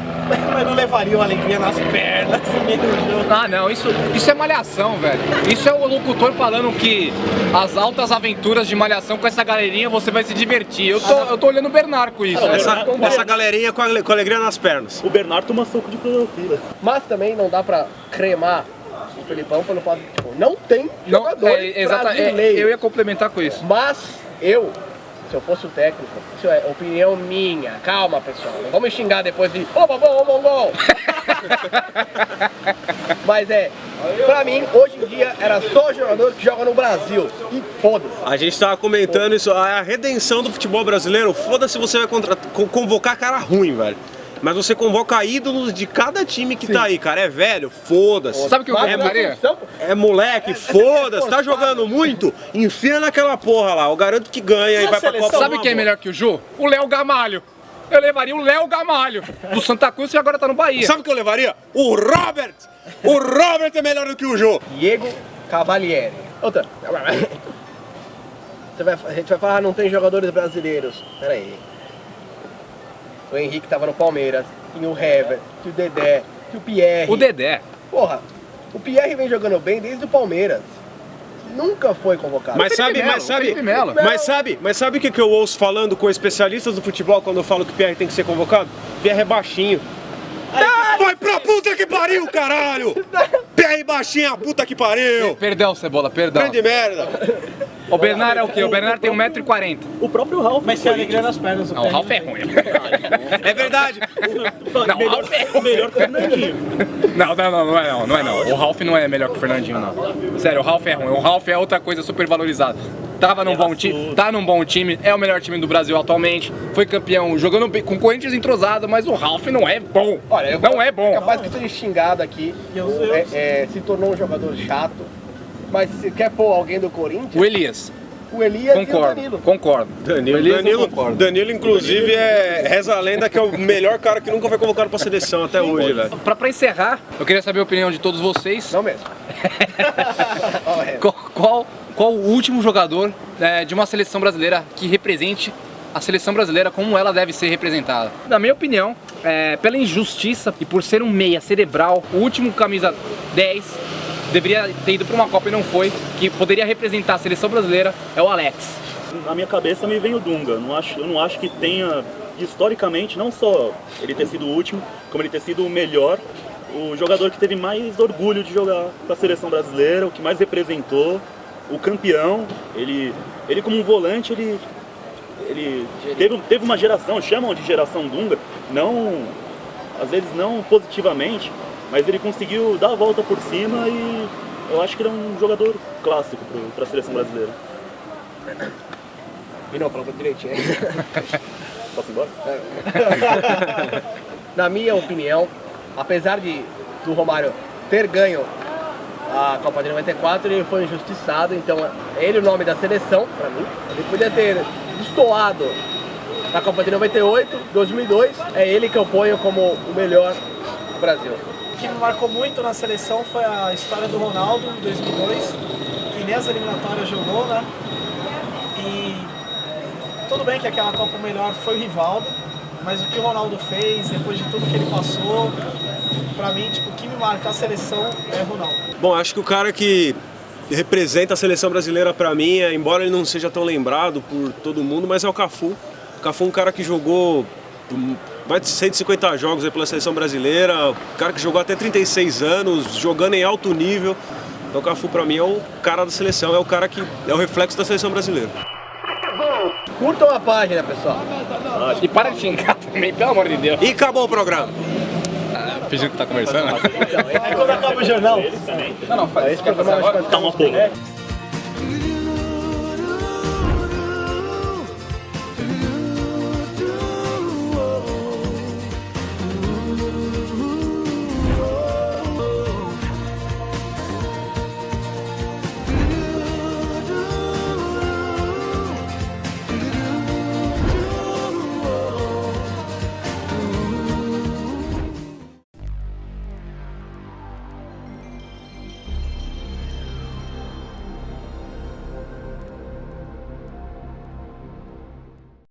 Mas não levaria uma alegria nas pernas no meio do jogo. Ah, não, isso é malhação, velho. Isso é o locutor falando que as altas aventuras de malhação com essa galerinha você vai se divertir. Eu tô olhando o Bernardo com isso. Essa galerinha com alegria nas pernas. O Bernardo toma soco de clorofila. Mas também não dá pra cremar o Felipão pelo fato de, tipo, não tem jogador brasileiro. Eu ia complementar com isso. Mas se eu fosse o técnico, isso é opinião minha. Calma, pessoal. Não vamos xingar depois de ô mongol. Mas pra mim, hoje em dia, era só jogador que joga no Brasil. E foda-se. A gente tava comentando isso, a redenção do futebol brasileiro. Foda-se, você vai convocar cara ruim, velho. Mas você convoca ídolos de cada time que tá aí, cara. É velho, foda-se. Sabe o que eu convocaria? É moleque, foda-se. Tá jogando muito? Enfia naquela porra lá. Eu garanto que ganha e vai pra Copa. Sabe quem é melhor que o Jô? O Léo Gamalho. Eu levaria o Léo Gamalho, do Santa Cruz, e agora tá no Bahia. Sabe o que eu levaria? O Robert! O Robert é melhor do que o Jô. Diego Cavalieri. Outra. A gente vai falar, não tem jogadores brasileiros. Pera aí. O Henrique tava no Palmeiras, tinha o Hever, tinha o Dedé, tinha o Pierre. O Dedé. Porra, o Pierre vem jogando bem desde o Palmeiras. Nunca foi convocado. Mas Felipe Melo. sabe o que eu ouço falando com especialistas do futebol quando eu falo que o Pierre tem que ser convocado? Pierre é baixinho. Vai pra puta que pariu, caralho! Pierre baixinho, a puta que pariu! Perdão, Cebola, perdão. Grande merda! O Bernardo é o quê? O Bernardo tem 1,40 m. O próprio Ralf. Mas tem alegria nas pernas. Não, o Ralf é ruim. É verdade! Não, o Ralf é ruim. Melhor que o Fernandinho. Não é não. O Ralf não é melhor que o Fernandinho, não. Sério, o Ralf é ruim. O Ralf é outra coisa super valorizada. Tava num bom time, tá num bom time, é o melhor time do Brasil atualmente. Foi campeão jogando bem, com Corinthians entrosado, mas o Ralf não é bom. Olha, não é bom. Capaz que eu seja xingado aqui. Se tornou um jogador chato. Mas se quer pôr alguém do Corinthians, O Elias. o Elias e o Danilo. Concordo. Danilo, inclusive, reza a lenda que é o melhor cara que nunca foi convocado pra seleção até hoje, velho. Pra encerrar, eu queria saber a opinião de todos vocês. Não mesmo. Qual o último jogador de uma seleção brasileira que represente a seleção brasileira como ela deve ser representada? Na minha opinião, pela injustiça e por ser um meia cerebral, o último camisa 10 deveria ter ido para uma Copa e não foi, que poderia representar a seleção brasileira, é o Alex. Na minha cabeça me vem o Dunga. Eu não acho que tenha, historicamente, não só ele ter sido o último, como ele ter sido o melhor, o jogador que teve mais orgulho de jogar com a seleção brasileira, o que mais representou, o campeão. Ele como um volante, ele teve uma geração, chamam de geração Dunga, não, às vezes não positivamente, mas ele conseguiu dar a volta por cima e eu acho que ele é um jogador clássico para a seleção brasileira. E não, falou direitinho. Posso ir embora? Na minha opinião, apesar do Romário ter ganho a Copa de 94, ele foi injustiçado, então ele o nome da seleção, pra mim. Ele podia ter destoado na Copa de 98, 2002, é ele que eu ponho como o melhor do Brasil. O que me marcou muito na seleção foi a história do Ronaldo em 2002, que nem as eliminatórias jogou, né? E tudo bem que aquela Copa melhor foi o Rivaldo, mas o que o Ronaldo fez, depois de tudo que ele passou, pra mim, tipo, o que me marca a seleção é o Ronaldo. Bom, acho que o cara que representa a seleção brasileira pra mim, embora ele não seja tão lembrado por todo mundo, mas é o Cafu. O Cafu é um cara que jogou mais de 150 jogos aí pela seleção brasileira, um cara que jogou até 36 anos, jogando em alto nível. Então o Cafu pra mim é o cara da seleção, é o cara que é o reflexo da seleção brasileira. Curtam a página, pessoal. E para de xingar também, pelo amor de Deus. E acabou o programa. Fingindo que tá conversando. É quando acaba o jornal. Não, faz. Esse programa vai ficar Tá uma porra.